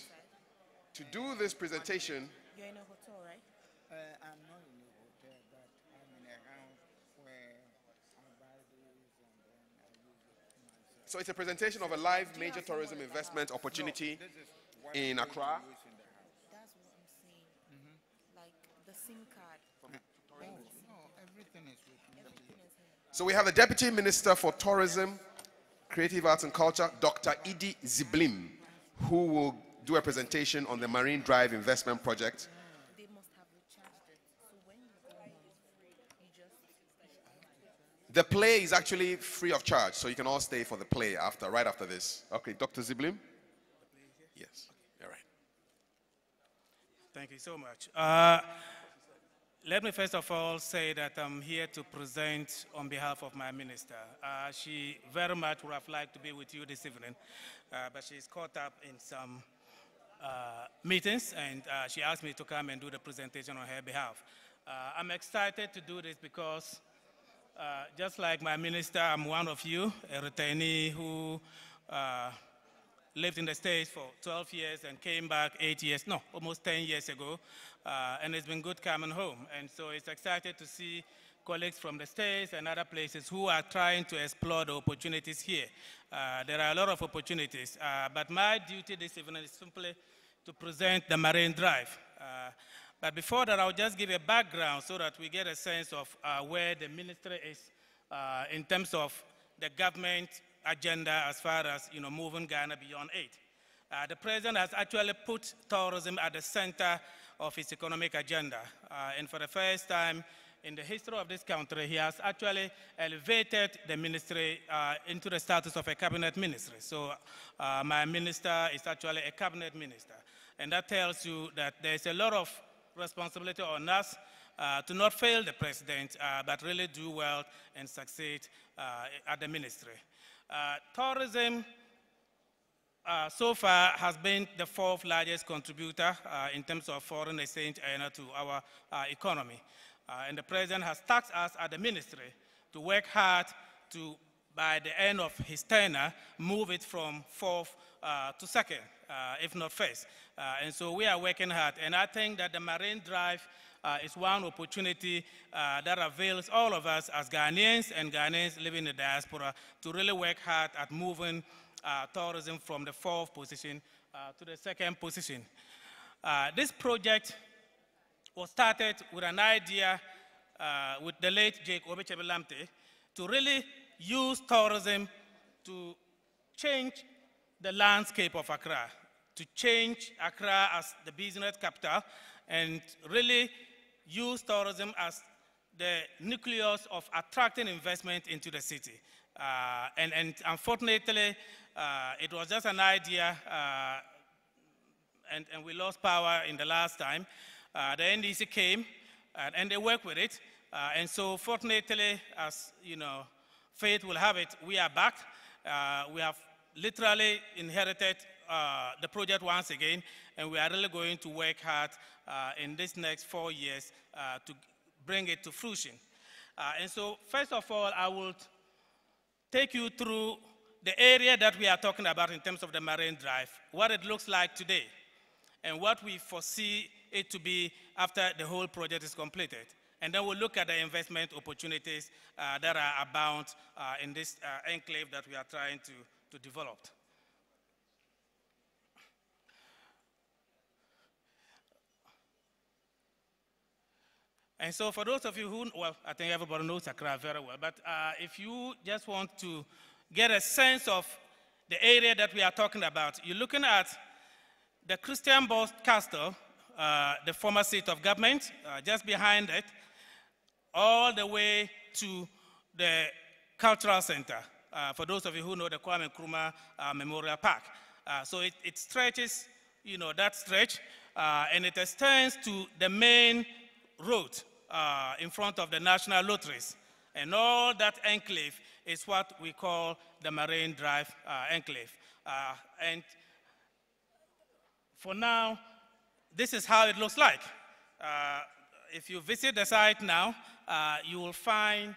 to do this presentation, you're in a hotel, right? I'm not in a hotel, but I'm in a house where I buy these and then I use it myself. so it's a presentation of a live major tourism investment opportunity in Accra. That's what I'm saying. Like the SIM card. Everything is with me. So we have the Deputy Minister for Tourism, Creative Arts and Culture, Dr. Idi Ziblim, who will do a presentation on the Marine Drive investment project. They must have recharged it. So when you go home, you just... The play is actually free of charge, so you can all stay for the play right after this. Okay, Dr. Ziblim? Yes. All right. Thank you so much. Let me first of all say that I'm here to present on behalf of my minister. She very much would have liked to be with you this evening, but she's caught up in some meetings, and she asked me to come and do the presentation on her behalf. I'm excited to do this because just like my minister, I'm one of you, a retainee who lived in the States for 12 years and came back 8 years, no, almost 10 years ago, and it's been good coming home. And so it's excited to see colleagues from the States and other places who are trying to explore the opportunities here. There are a lot of opportunities, but my duty this evening is simply to present the Marine Drive. But before that, I'll just give a background so that we get a sense of where the ministry is in terms of the government agenda as far as moving Ghana beyond aid. The president has actually put tourism at the center of his economic agenda. And for the first time in the history of this country, he has actually elevated the ministry into the status of a cabinet ministry. So my minister is actually a cabinet minister. And that tells you that there's a lot of responsibility on us to not fail the president, but really do well and succeed at the ministry. Tourism so far has been the fourth largest contributor in terms of foreign exchange to our economy. And the president has tasked us at the ministry to work hard to, by the end of his tenure, move it from fourth to second, if not first. And so we are working hard. And I think that the Marine Drive is one opportunity that avails all of us as Ghanaians and Ghanaians living in the diaspora to really work hard at moving tourism from the fourth position to the second position. This project was started with an idea with the late Jake Obechebelamte to really use tourism to change the landscape of Accra, to change Accra as the business capital, and really use tourism as the nucleus of attracting investment into the city. And unfortunately, it was just an idea, and we lost power in the last time. The NDC came, and they worked with it. And so fortunately, as fate will have it, we are back. We have literally inherited the project once again, and we are really going to work hard in this next 4 years to bring it to fruition. And so first of all, I will take you through the area that we are talking about in terms of the Marine Drive, what it looks like today, and what we foresee it to be after the whole project is completed. And then we'll look at the investment opportunities that are abound in this enclave that we are trying to develop. And so for those of you who, well, I think everybody knows Accra very well, but if you just want to get a sense of the area that we are talking about, you're looking at the Christian Boss Castle, the former seat of government, just behind it, all the way to the cultural center, for those of you who know the Kwame Nkrumah Memorial Park. So it stretches, that stretch, and it extends to the main road in front of the National Lotteries. And all that enclave is what we call the Marine Drive enclave. And for now, this is how it looks like. If you visit the site now, you will find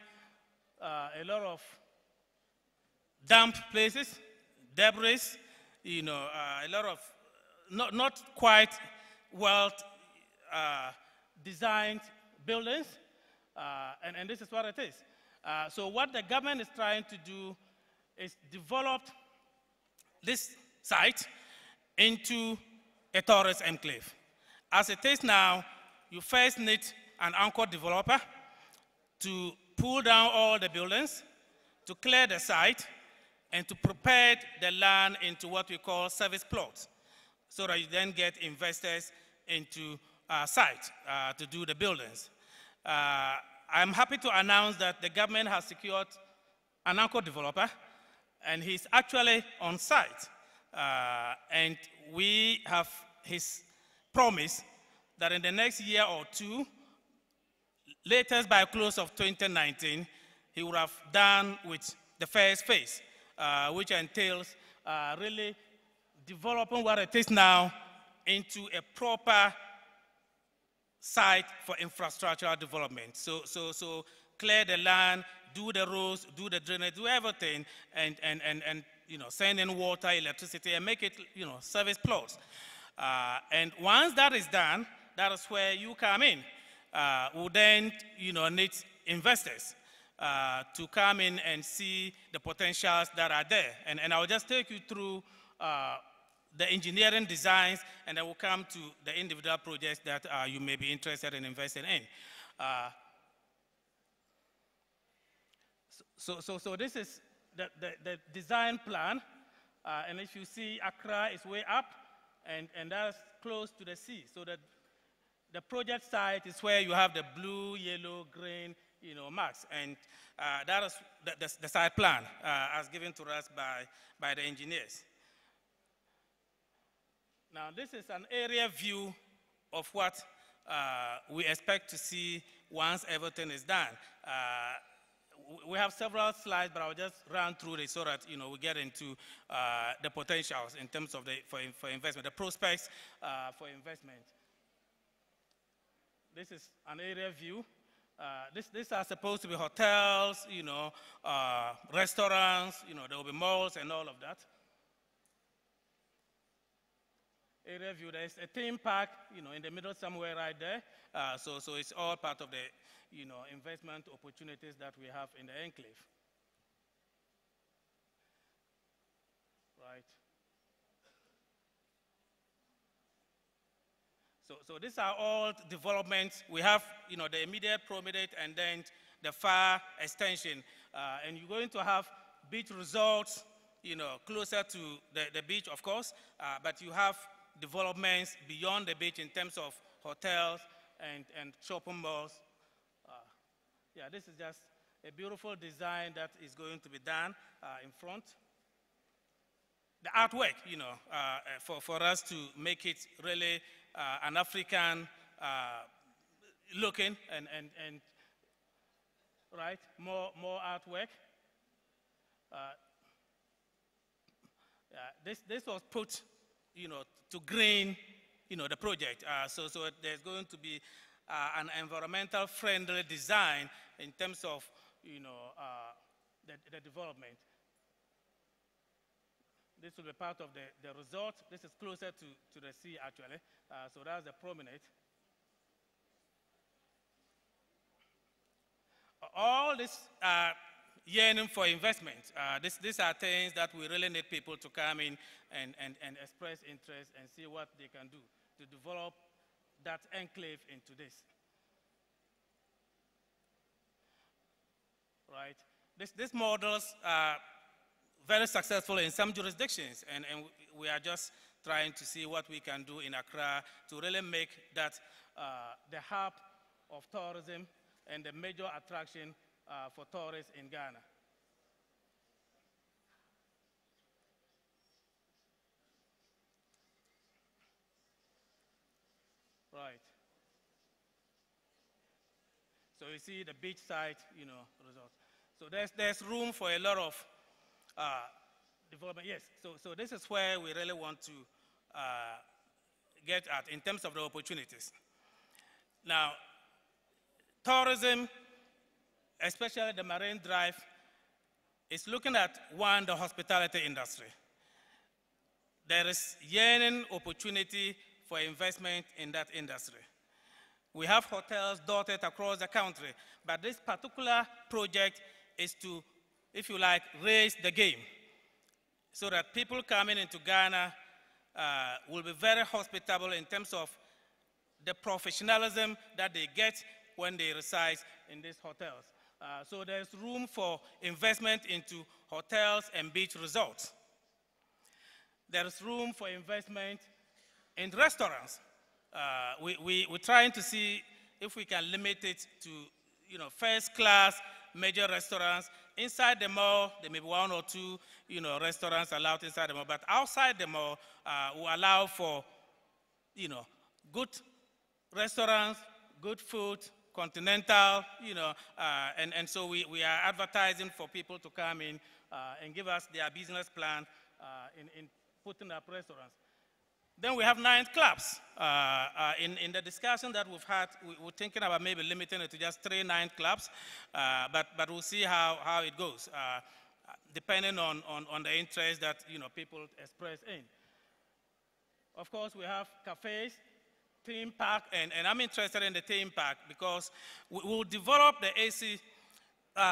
a lot of damp places, debris, a lot of not quite well designed buildings, and this is what it is. So what the government is trying to do is develop this site into a tourist enclave. As it is now, you first need an anchor developer to pull down all the buildings, to clear the site, and to prepare the land into what we call service plots, so that you then get investors into site to do the buildings. I'm happy to announce that the government has secured an anchor developer, and he's actually on site. And we have his promise that in the next year or two, latest by close of 2019, he would have done with the first phase, which entails really developing what it is now into a proper site for infrastructural development. So clear the land, do the roads, do the drainage, do everything, and send in water, electricity, and make it, service plus. And once that is done, that is where you come in. We then, need investors to come in and see the potentials that are there. And I'll just take you through the engineering designs, and then we'll come to the individual projects that you may be interested in investing in. So this is the design plan, and if you see, Accra is way up, and that's close to the sea. So that the project site is where you have the blue, yellow, green, marks, and that is the site plan as given to us by the engineers. Now, this is an area view of what we expect to see once everything is done. We have several slides, but I'll just run through this so that we get into the potentials in terms of for investment, the prospects for investment. This is an area view. These are supposed to be hotels, restaurants, there will be malls and all of that. Area view, there's a theme park, in the middle somewhere right there. So it's all part of the, investment opportunities that we have in the enclave. Right. So these are all developments. We have, the immediate promenade and then the far extension. And you're going to have beach resorts, closer to the beach, of course, but you have developments beyond the beach in terms of hotels and shopping malls. Yeah, this is just a beautiful design that is going to be done in front. The artwork, for us to make it really an African looking and right, more artwork. This was put, to green, the project. So there's going to be an environmental friendly design in terms of, the development. This will be part of the resort. This is closer to the sea, actually. So that's the promenade. All this yearning for investment. These are things that we really need people to come in and express interest and see what they can do to develop that enclave into this. Right? These models are very successful in some jurisdictions, and we are just trying to see what we can do in Accra to really make that the hub of tourism and the major attraction for tourists in Ghana. Right. So you see the beachside, resort. So there's room for a lot of development. Yes. So this is where we really want to get at in terms of the opportunities. Now, tourism, especially the Marine Drive, is looking at, one, the hospitality industry. There is yearning opportunity for investment in that industry. We have hotels dotted across the country, but this particular project is to, if you like, raise the game so that people coming into Ghana will be very hospitable in terms of the professionalism that they get when they reside in these hotels. So there's room for investment into hotels and beach resorts. There's room for investment in restaurants. We're trying to see if we can limit it to, first class major restaurants. Inside the mall, there may be one or two, restaurants allowed inside the mall, but outside the mall, we allow for, good restaurants, good food, continental, and so we are advertising for people to come in and give us their business plan in putting up restaurants. Then we have 9 clubs. In the discussion that we've had, we're thinking about maybe limiting it to just 3 9 clubs, but we'll see how it goes, depending on the interest that people express in. Of course, we have cafes, theme park, and I'm interested in the theme park because we'll develop the AC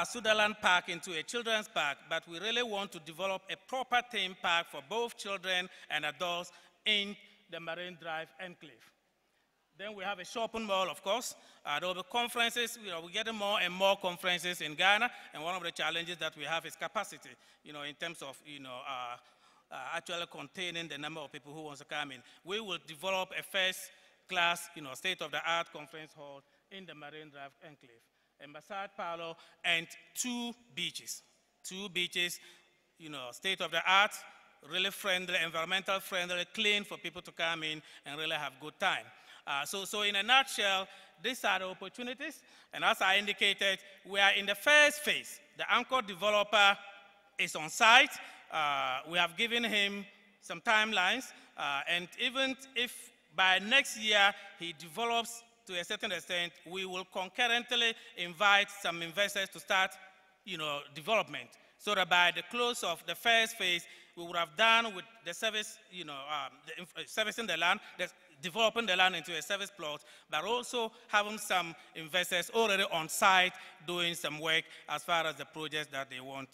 Sutherland Park into a children's park, but we really want to develop a proper theme park for both children and adults in the Marine Drive enclave. Then we have a shopping mall, of course. There will be conferences. We're getting more and more conferences in Ghana, and one of the challenges that we have is capacity, in terms of, actually containing the number of people who want to come in. We will develop a first-class, state-of-the-art conference hall in the Marine Drive enclave, a massage parlor, and 2 beaches. 2 beaches, state-of-the-art, really friendly, environmental friendly, clean for people to come in and really have good time. So in a nutshell, these are the opportunities. And as I indicated, we are in the first phase. The anchor developer is on site. We have given him some timelines. And even if by next year he develops to a certain extent, we will concurrently invite some investors to start, development. So that by the close of the first phase, we would have done with the service, servicing the land, developing the land into a service plot, but also having some investors already on site doing some work as far as the projects that they want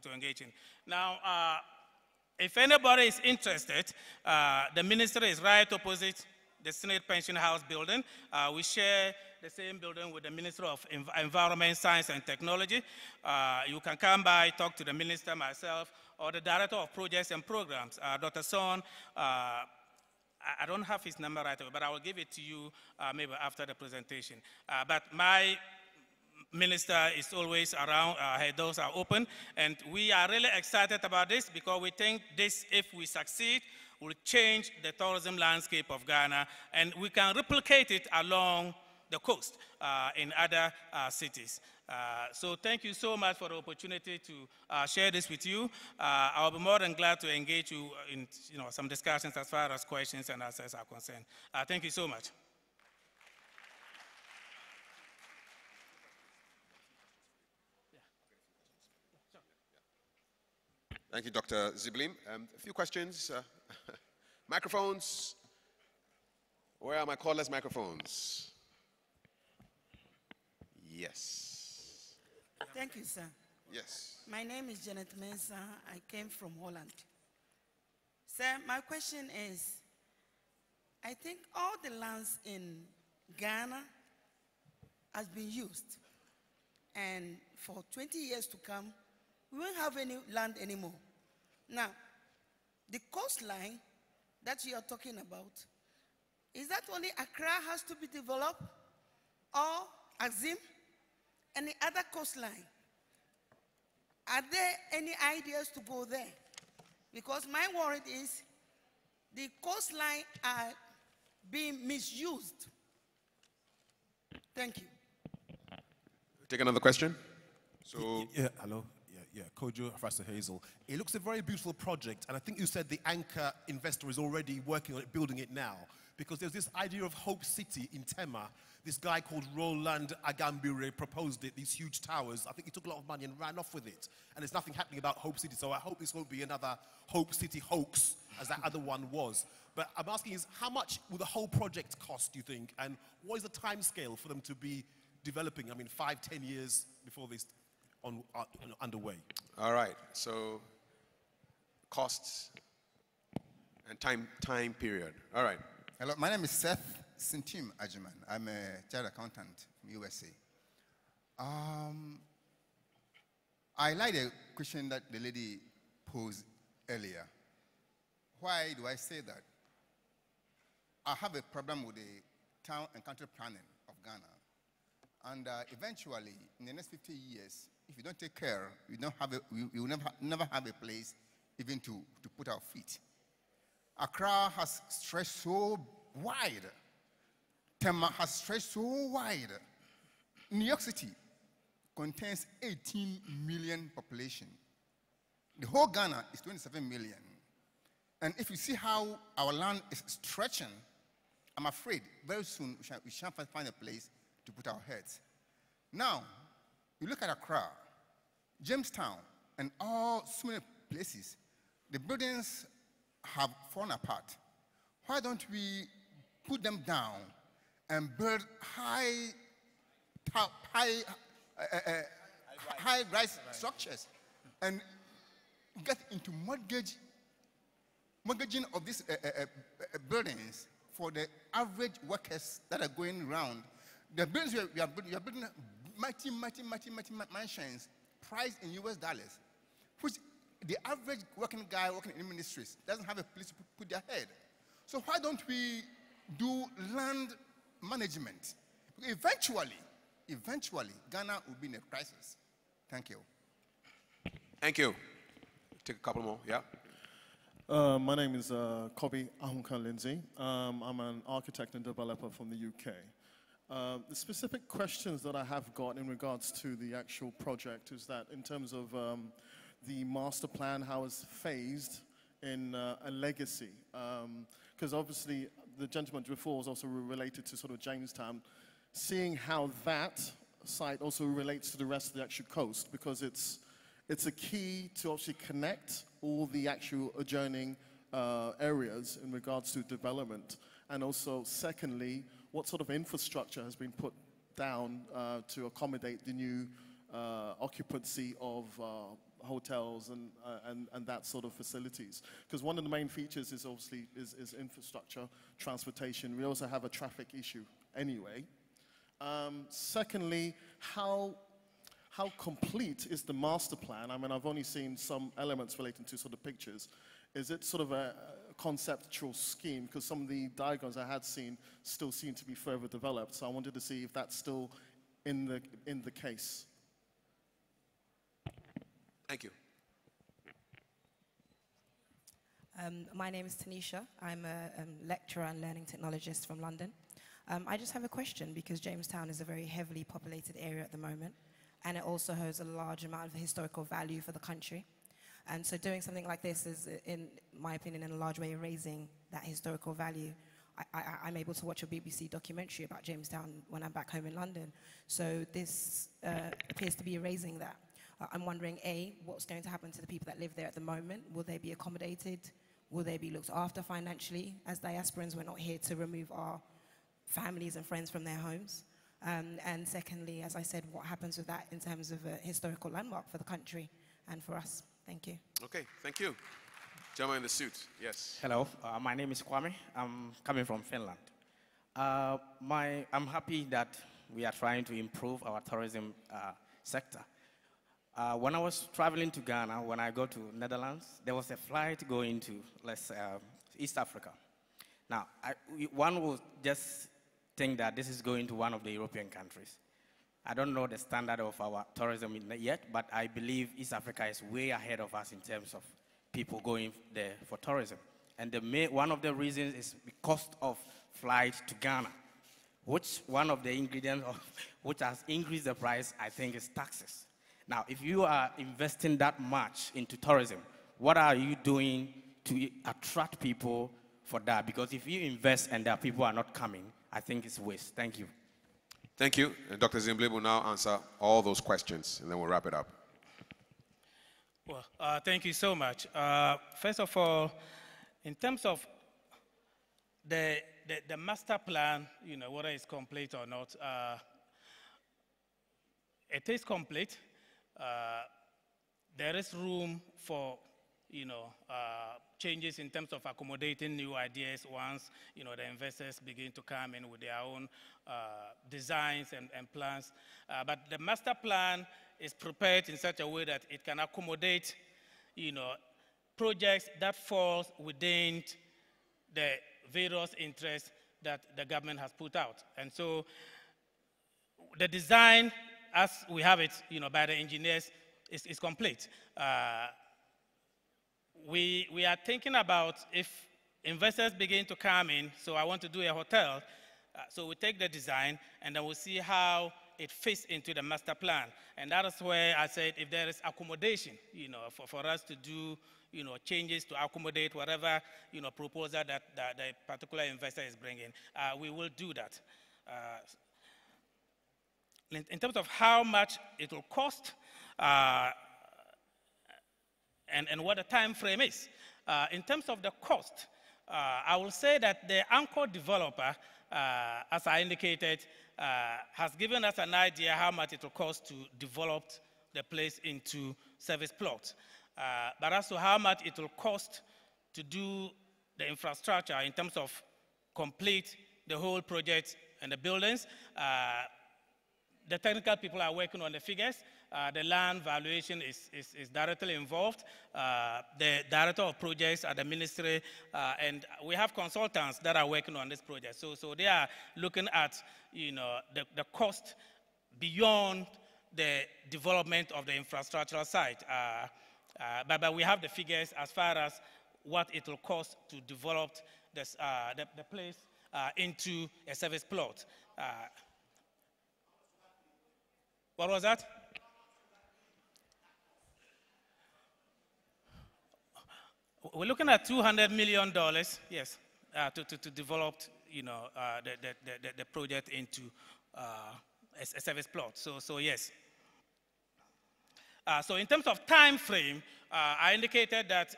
to engage in. Now, if anybody is interested, the ministry is right opposite the Senate Pension House building. We share the same building with the Ministry of Environment, Science and Technology. You can come by, talk to the minister, myself, or the Director of Projects and Programs, Dr. Son. I don't have his number right away, but I will give it to you maybe after the presentation. But my minister is always around, her doors are open, and we are really excited about this because we think this, if we succeed, will change the tourism landscape of Ghana, and we can replicate it along the coast in other cities. So thank you so much for the opportunity to share this with you. I'll be more than glad to engage you in some discussions as far as questions and answers are concerned. Thank you so much. Thank you, Dr. Ziblim. A few questions. Microphones. Where are my cordless microphones? Yes. Thank you, sir. Yes. My name is Janet Mensah. I came from Holland. Sir, my question is, I think all the lands in Ghana has been used. And for 20 years to come, we won't have any land anymore. Now, the coastline that you are talking about, is that only Accra has to be developed, or Azim, and the other coastline? Are there any ideas to go there? Because my worry is the coastline are being misused. Thank you. Take another question. So, yeah, hello. Yeah, Kojo Frasa Hazel. It looks a very beautiful project, and I think you said the anchor investor is already working on it, building it now. Because there's this idea of Hope City in Tema. This guy called Roland Agambure proposed it, these huge towers. I think he took a lot of money and ran off with it. And there's nothing happening about Hope City, so I hope this won't be another Hope City hoax, as that other one was. But I'm asking is, how much will the whole project cost, do you think? And what is the time scale for them to be developing? I mean, 5, 10 years before this underway. All right, so costs and time period. All right. Hello, my name is Seth Sintim Ajiman. I'm a chartered accountant from USA. I like the question that the lady posed earlier. Why do I say that? I have a problem with the town and country planning of Ghana. And eventually, in the next 50 years, if you don't take care, you will never have a place even to put our feet. Accra has stretched so wide. Tema has stretched so wide. New York City contains 18 million population. The whole Ghana is 27 million. And if you see how our land is stretching, I'm afraid very soon we shall find a place to put our heads. Now, you look at Accra, Jamestown, and all so many places, the buildings have fallen apart. Why don't we put them down and build high-rise structures and get into mortgaging of these buildings for the average workers that are going around? The buildings we are building mighty mansions priced in US dollars, which the average working guy working in ministries doesn't have a place to put their head. So why don't we do land management? Eventually, Ghana will be in a crisis. Thank you. Thank you. Take a couple more, yeah. My name is Kobe Ahunka Lindsay. I'm an architect and developer from the UK. The specific questions that I have got in regards to the actual project is that in terms of the master plan, how it's phased in a legacy. Because obviously the gentleman before was also related to sort of Jamestown, seeing how that site also relates to the rest of the actual coast, because it's a key to actually connect all the actual adjoining areas in regards to development. And also, secondly, what sort of infrastructure has been put down to accommodate the new occupancy of hotels and that sort of facilities? Because one of the main features is obviously is infrastructure, transportation. We also have a traffic issue anyway. Secondly, how complete is the master plan? I mean, I've only seen some elements relating to sort of pictures. Is it sort of a conceptual scheme? Because some of the diagrams I had seen still seem to be further developed. So I wanted to see if that's still in the case. Thank you. My name is Tanisha. I'm a lecturer and learning technologist from London. I just have a question, because Jamestown is a very heavily populated area at the moment, and it also holds a large amount of historical value for the country. And so doing something like this is, in my opinion, in a large way raising that historical value. I'm able to watch a BBC documentary about Jamestown when I'm back home in London. So this appears to be erasing that. I'm wondering, A, what's going to happen to the people that live there at the moment? Will they be accommodated? Will they be looked after financially? As diasporans, we're not here to remove our families and friends from their homes. And secondly, as I said, what happens with that in terms of a historical landmark for the country and for us? Thank you. Okay, thank you. Gentleman in the suit, yes. Hello, my name is Kwame. I'm coming from Finland. I'm happy that we are trying to improve our tourism sector. When I was traveling to Ghana, when I go to Netherlands, there was a flight going to, let's say, East Africa. Now, one would just think that this is going to one of the European countries. I don't know the standard of our tourism yet, but I believe East Africa is way ahead of us in terms of people going there for tourism. And one of the reasons is the cost of flight to Ghana, which one of the ingredients which has increased the price, I think, is taxes. Now, if you are investing that much into tourism, what are you doing to attract people for that? Because if you invest and the people are not coming, I think it's waste. Thank you. Thank you. And Dr. Zimble will now answer all those questions, and then we'll wrap it up. Well, thank you so much. First of all, in terms of the master plan, you know, whether it's complete or not, it is complete. There is room for, you know, changes in terms of accommodating new ideas once, you know, the investors begin to come in with their own designs and plans. But the master plan is prepared in such a way that it can accommodate, you know, projects that fall within the various interests that the government has put out. And so the design, as we have it, you know, by the engineers, is complete. We are thinking about if investors begin to come in, so I want to do a hotel, so we take the design and then we'll see how it fits into the master plan. And that is where I said if there is accommodation, for us to do, changes to accommodate whatever, proposal that the particular investor is bringing, we will do that. In terms of how much it will cost and what the time frame is, in terms of the cost, I will say that the anchor developer, as I indicated, has given us an idea how much it will cost to develop the place into service plots. But as to how much it will cost to do the infrastructure in terms of complete the whole project and the buildings, the technical people are working on the figures. The land valuation is directly involved. The director of projects at the ministry, and we have consultants that are working on this project. So they are looking at, the cost beyond the development of the infrastructural site. But we have the figures as far as what it will cost to develop this, the place into a service plot. What was that? We're looking at $200 million, yes, to develop, the project into a service plot. So yes. So in terms of time frame, I indicated that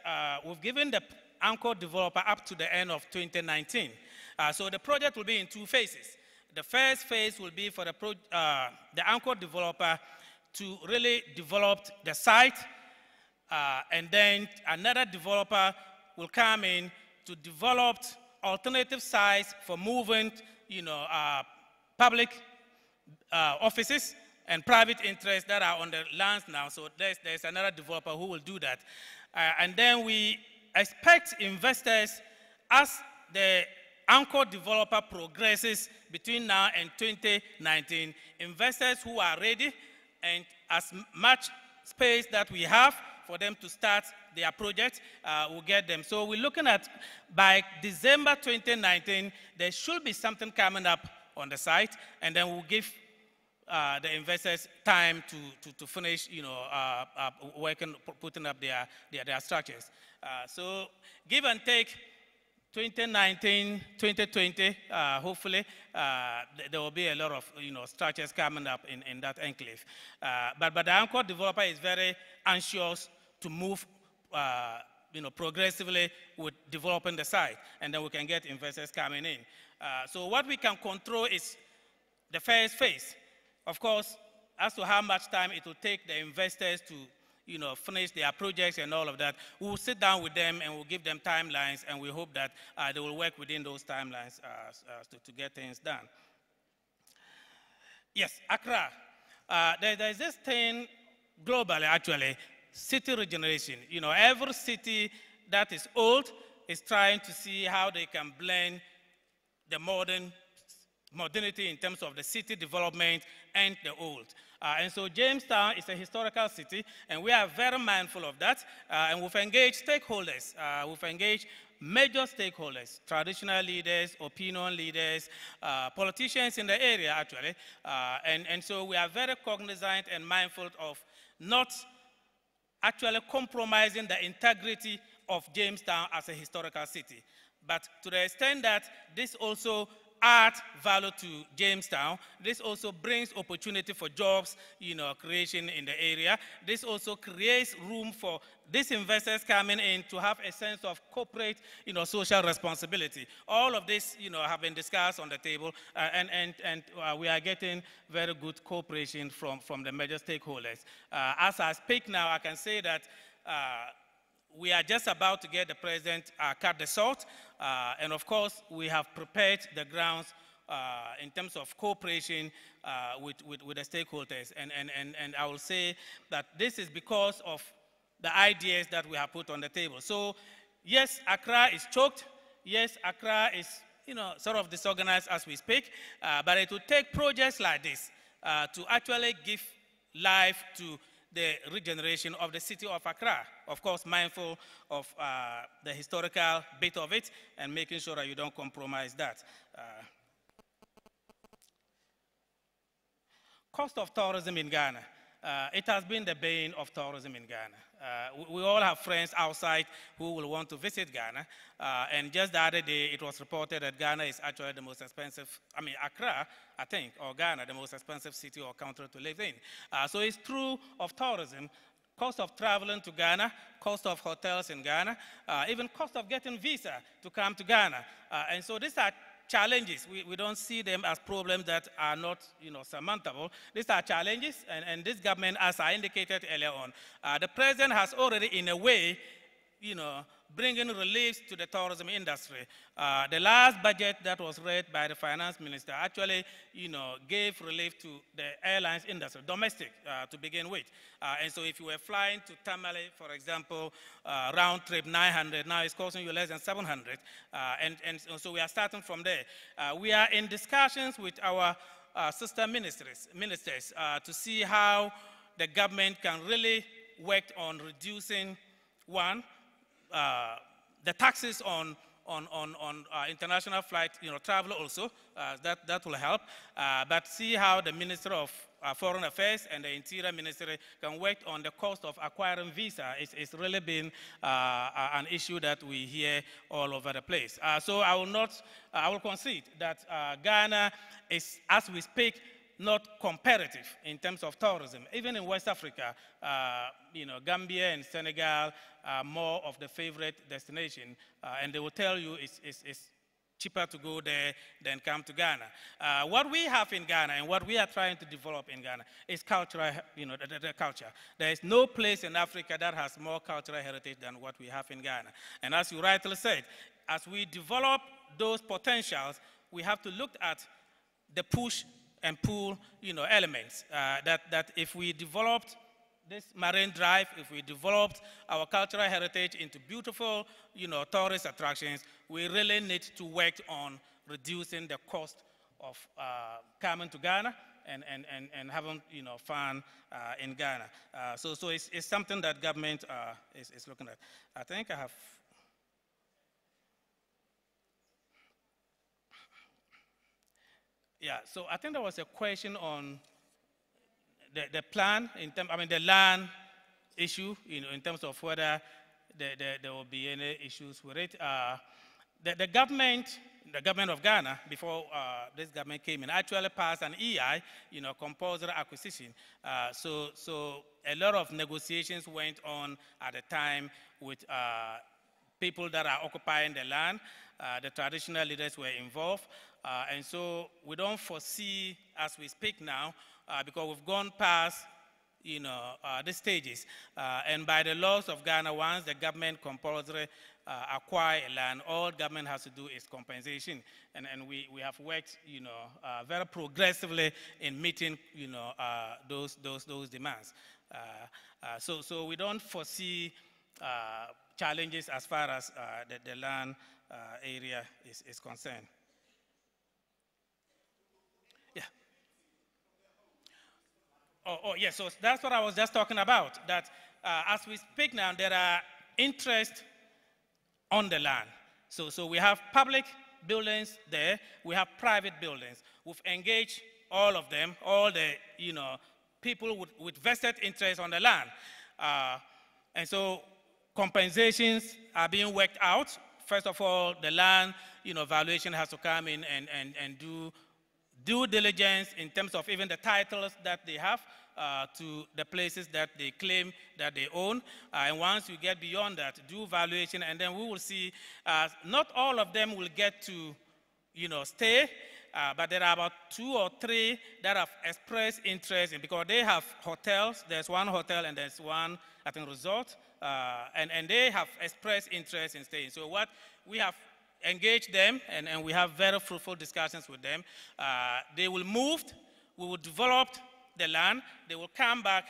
we've given the anchor developer up to the end of 2019. So the project will be in two phases. The first phase will be for the anchor developer to really develop the site, and then another developer will come in to develop alternative sites for moving, public offices and private interests that are on the lands now. So there's another developer who will do that. And then we expect investors, as the anchor developer progresses between now and 2019, investors who are ready and as much space that we have for them to start their project, we'll get them. So we're looking at, by December 2019, there should be something coming up on the site, and then we'll give the investors time to finish, working, putting up their structures. So give and take, 2019, 2020, hopefully, there will be a lot of structures coming up in that enclave. But the anchor developer is very anxious to move progressively with developing the site, and then we can get investors coming in. So what we can control is the first phase. Of course, as to how much time it will take the investors to finish their projects and all of that, we'll sit down with them and we'll give them timelines, and we hope that they will work within those timelines to get things done. Yes, Accra. There's this thing globally, actually, city regeneration. Every city that is old is trying to see how they can blend the modernity in terms of the city development and the old. And so Jamestown is a historical city, and we are very mindful of that. And we've engaged stakeholders. We've engaged major stakeholders, traditional leaders, opinion leaders, politicians in the area, actually. And so we are very cognizant and mindful of not actually compromising the integrity of Jamestown as a historical city. But to the extent that this also adds value to Jamestown, this also brings opportunity for jobs, creation in the area. This also creates room for these investors coming in to have a sense of corporate, social responsibility. All of this, have been discussed on the table, and we are getting very good cooperation from the major stakeholders. As I speak now, I can say that we are just about to get the president cut the salt, and of course, we have prepared the grounds in terms of cooperation with the stakeholders. And I will say that this is because of the ideas that we have put on the table. So, yes, Accra is choked. Yes, Accra is, sort of disorganized as we speak, but it will take projects like this to actually give life to the regeneration of the city of Accra. Of course, mindful of the historical bit of it and making sure that you don't compromise that. cost of tourism in Ghana. It has been the bane of tourism in Ghana. We all have friends outside who will want to visit Ghana. And just the other day, it was reported that Ghana is actually the most expensive, Accra, I think, or Ghana, the most expensive city or country to live in. So it's true of tourism. Cost of traveling to Ghana, cost of hotels in Ghana, even cost of getting visa to come to Ghana. And so these are challenges. We don't see them as problems that are not, surmountable. These are challenges, and this government, as I indicated earlier on, the president has already, in a way, bringing relief to the tourism industry. The last budget that was read by the finance minister actually, gave relief to the airlines industry, domestic to begin with. And so if you were flying to Tamale, for example, round trip 900, now it's costing you less than 700. And so we are starting from there. We are in discussions with our sister ministers to see how the government can really work on reducing, one, the taxes on international flight, travel also, that will help. But see how the Minister of Foreign Affairs and the Interior Ministry can work on the cost of acquiring visa. It's really been an issue that we hear all over the place. So I will concede that Ghana is, as we speak, not comparative in terms of tourism. Even in West Africa, Gambia and Senegal are more of the favorite destination, and they will tell you it's cheaper to go there than come to Ghana. What we have in Ghana and what we are trying to develop in Ghana is cultural, the culture. There is no place in Africa that has more cultural heritage than what we have in Ghana. And as you rightly said, as we develop those potentials, we have to look at the push and pull, elements. That if we developed this marine drive, if we developed our cultural heritage into beautiful, tourist attractions, we really need to work on reducing the cost of coming to Ghana and having, fun in Ghana. So it's something that government is looking at. I think I have. Yeah, so I think there was a question on the plan, the land issue, in terms of whether there will be any issues with it. The government of Ghana, before this government came in, actually passed an EI, compulsory acquisition. So a lot of negotiations went on at the time with people that are occupying the land. The traditional leaders were involved. And so we don't foresee, as we speak now, because we've gone past, the stages. And by the laws of Ghana, once the government compulsory acquire land, all government has to do is compensation. And we have worked, very progressively in meeting, those demands. So we don't foresee challenges as far as the land area is concerned. Yes, so that's what I was just talking about, that as we speak now, there are interest on the land. So we have public buildings there, we have private buildings. We've engaged all of them, all the, people with vested interest on the land. And so compensations are being worked out. First of all, the land, valuation has to come in and do due diligence in terms of even the titles that they have to the places that they claim that they own. And once you get beyond that, do valuation, and then we will see not all of them will get to, stay, but there are about 2 or 3 that have expressed interest in, because they have hotels. There's one hotel and there's one, I think, resort, and they have expressed interest in staying. So what we have engage them, and we have very fruitful discussions with them. They will move, we will develop the land, they will come back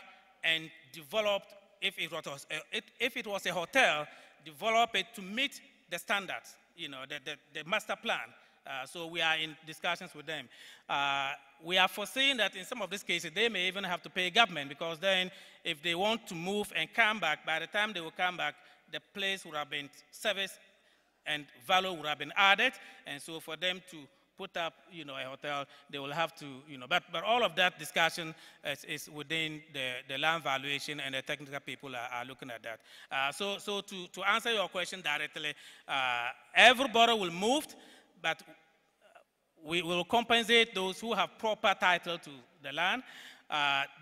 and develop, if it was a hotel, develop it to meet the standards, the master plan. So we are in discussions with them. We are foreseeing that in some of these cases, they may even have to pay government, because then if they want to move and come back, by the time they will come back, the place would have been serviced and value would have been added, and so for them to put up, a hotel, they will have to, but all of that discussion is within the land valuation, and the technical people are looking at that. So to answer your question directly, everybody will move, but we will compensate those who have proper title to the land.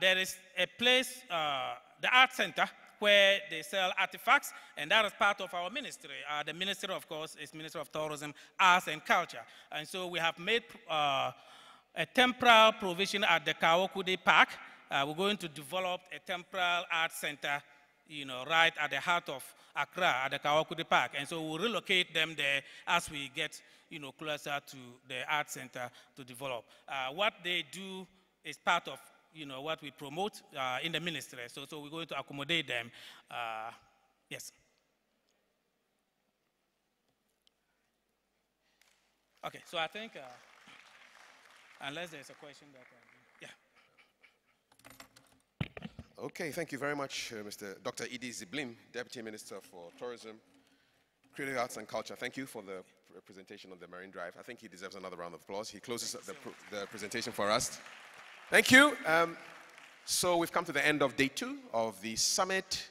There is a place, the art center, where they sell artifacts, and that is part of our ministry. The ministry, of course, is Ministry of Tourism, Arts, and Culture. And so we have made a temporal provision at the Kawokude Park. We're going to develop a temporal art center, right at the heart of Accra, at the Kawokude Park. And so we'll relocate them there as we get, closer to the art center to develop. What they do is part of what we promote in the ministry. So we're going to accommodate them. Yes. Okay, so I think, unless there's a question that, yeah. Okay, thank you very much, Dr. Idi Ziblim, Deputy Minister for Tourism, Creative Arts and Culture. Thank you for the presentation on the Marine Drive. I think he deserves another round of applause. He closes the presentation for us. Thank you. So we've come to the end of day 2 of the summit.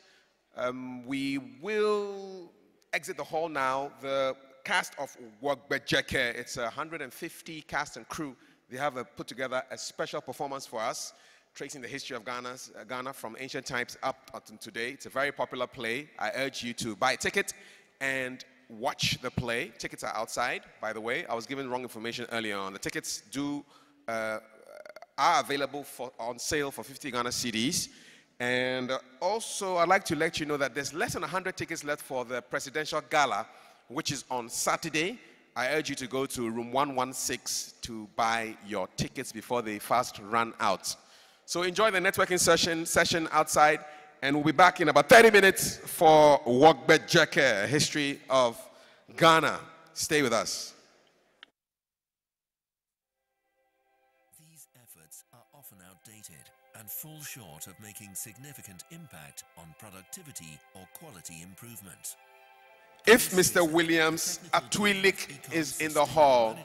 We will exit the hall now. The cast of Wogbejeke, it's 150 cast and crew. They have put together a special performance for us, tracing the history of Ghana from ancient times up until today. It's a very popular play. I urge you to buy a ticket and watch the play. Tickets are outside, by the way. I was given wrong information earlier on. The tickets are available on sale for 50 Ghana cedis. And also, I'd like to let you know that there's less than 100 tickets left for the Presidential Gala, which is on Saturday. I urge you to go to room 116 to buy your tickets before they fast run out. So enjoy the networking session outside, and we'll be back in about 30 minutes for Wogbejeke, history of Ghana. Stay with us. These efforts are often outdated and fall short of making significant impact on productivity or quality improvement. If Mr. Williams Atuilik is in the hall,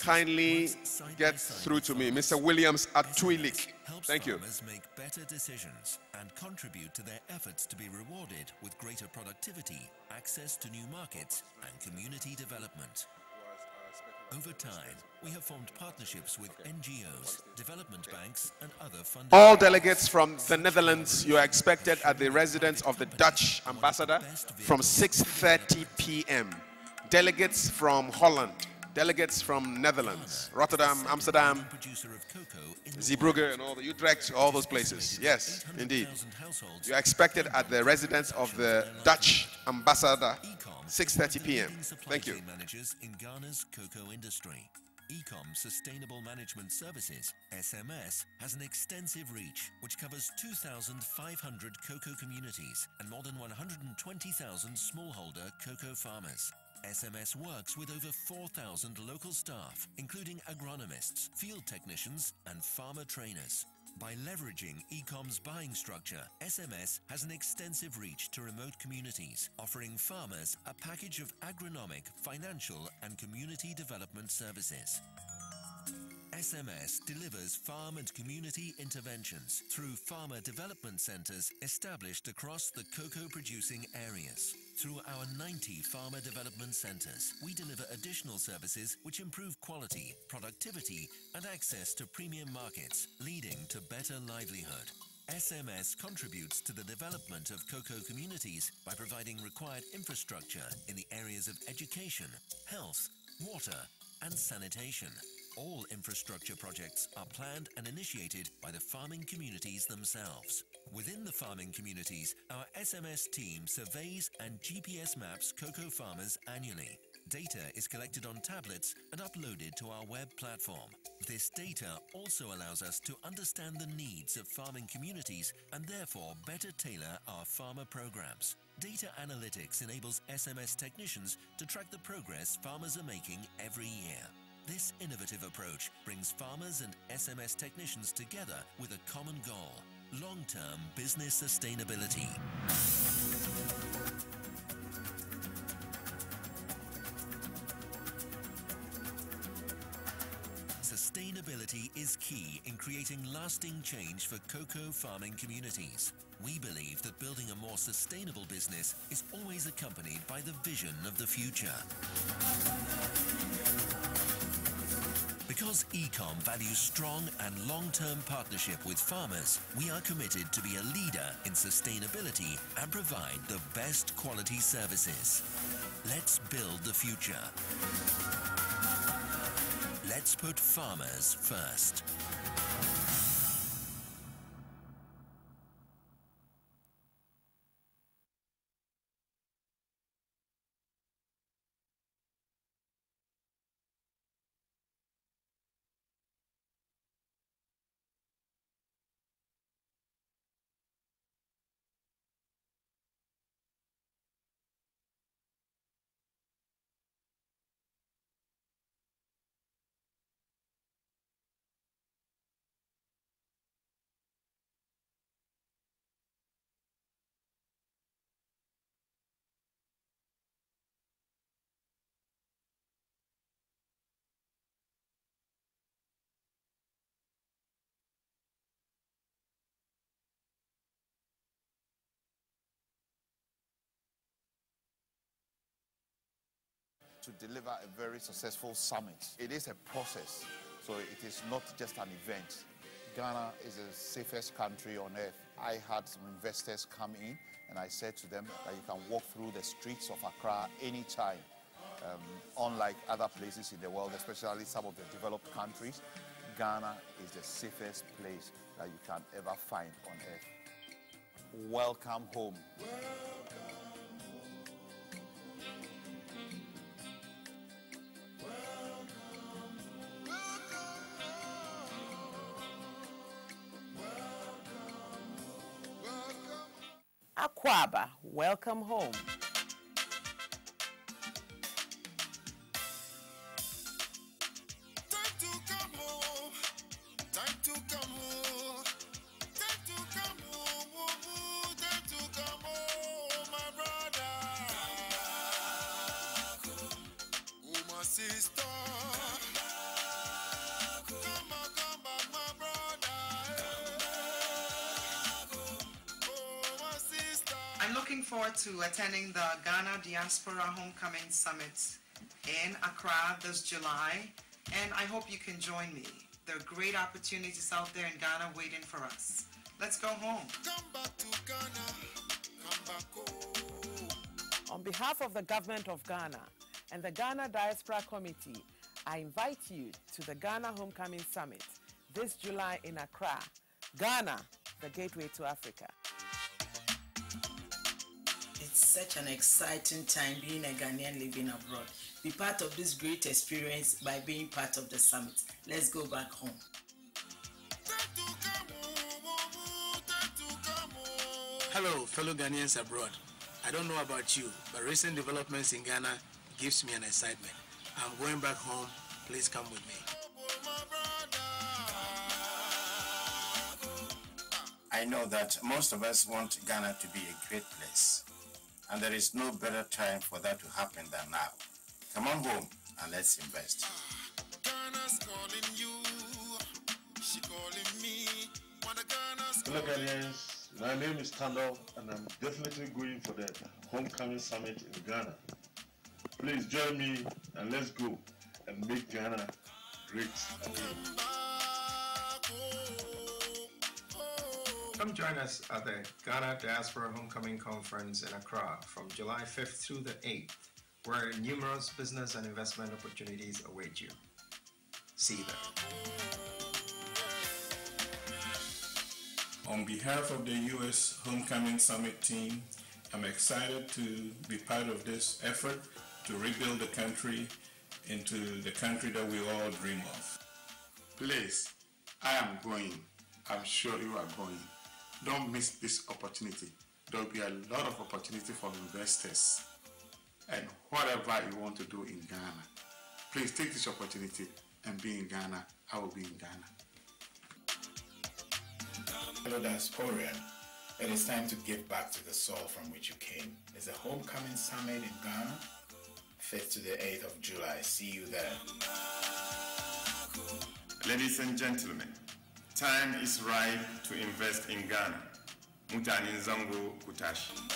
kindly get through to me. Mr. Williams Atuilik. Thank you. Farmers make better decisions and contribute to their efforts to be rewarded with greater productivity, access to new markets, and community development. Over time, we have formed partnerships with NGOs, development banks, and other funding. All delegates from the Netherlands, you are expected at the residence of the Dutch ambassador from 6:30 p.m. Delegates from Holland, delegates from Netherlands, Rotterdam, Amsterdam, Zeebrugge, and all the Utrecht, all those places. Yes, indeed. You are expected at the residence of the Dutch ambassador, 6:30 p.m. Thank you. Managers in Ghana's cocoa industry. Ecom Sustainable Management Services, SMS, has an extensive reach which covers 2,500 cocoa communities and more than 120,000 smallholder cocoa farmers. SMS works with over 4,000 local staff, including agronomists, field technicians, and farmer trainers. By leveraging Ecom's buying structure, SMS has an extensive reach to remote communities, offering farmers a package of agronomic, financial, and community development services. SMS delivers farm and community interventions through farmer development centers established across the cocoa-producing areas. Through our 90 farmer development centers, we deliver additional services which improve quality, productivity, and access to premium markets, leading to better livelihood. SMS contributes to the development of cocoa communities by providing required infrastructure in the areas of education, health, water, and sanitation. All infrastructure projects are planned and initiated by the farming communities themselves. Within the farming communities, our SMS team surveys and GPS maps cocoa farmers annually. Data is collected on tablets and uploaded to our web platform. This data also allows us to understand the needs of farming communities and therefore better tailor our farmer programs. Data analytics enables SMS technicians to track the progress farmers are making every year. This innovative approach brings farmers and SMS technicians together with a common goal: long-term business sustainability. is key in creating lasting change for cocoa farming communities. We believe that building a more sustainable business is always accompanied by the vision of the future. Because Ecom values strong and long-term partnership with farmers, we are committed to be a leader in sustainability and provide the best quality services. Let's build the future. Let's put farmers first. To deliver a very successful summit. It is a process, so it is not just an event. Ghana is the safest country on earth. I had some investors come in and I said to them that you can walk through the streets of Accra anytime. Unlike other places in the world, especially some of the developed countries, Ghana is the safest place that you can ever find on earth. Welcome home. Akwaba, welcome home. I'm looking forward to attending the Ghana Diaspora Homecoming Summit in Accra this July, and I hope you can join me. There are great opportunities out there in Ghana waiting for us. Let's go home. Come back to Ghana, come back home. On behalf of the government of Ghana and the Ghana Diaspora Committee, I invite you to the Ghana Homecoming Summit this July in Accra. Ghana, the gateway to Africa. It's such an exciting time being a Ghanaian living abroad. Be part of this great experience by being part of the summit. Let's go back home. Hello, fellow Ghanaians abroad. I don't know about you, but recent developments in Ghana gives me an excitement. I'm going back home. Please come with me. I know that most of us want Ghana to be a great place, and there is no better time for that to happen than now. Come on home and let's invest. Ghana's calling you, she calling me. Hello Ghanaians, my name is Tando and I'm definitely going for the Homecoming Summit in Ghana. Please join me and let's go and make Ghana great again. Come join us at the Ghana Diaspora Homecoming Conference in Accra from July 5th through the 8th, where numerous business and investment opportunities await you. See you there. On behalf of the U.S. Homecoming Summit team, I'm excited to be part of this effort to rebuild the country into the country that we all dream of. Please, I am going. I'm sure you are going. Don't miss this opportunity. There will be a lot of opportunity for investors and whatever you want to do in Ghana. Please take this opportunity and be in Ghana. I will be in Ghana. Hello, Diasporian. It is time to give back to the soil from which you came. There's a homecoming summit in Ghana, 5th to the 8th of July. See you there. Ladies and gentlemen, time is right to invest in Ghana. Mutanin Zango Kutashi.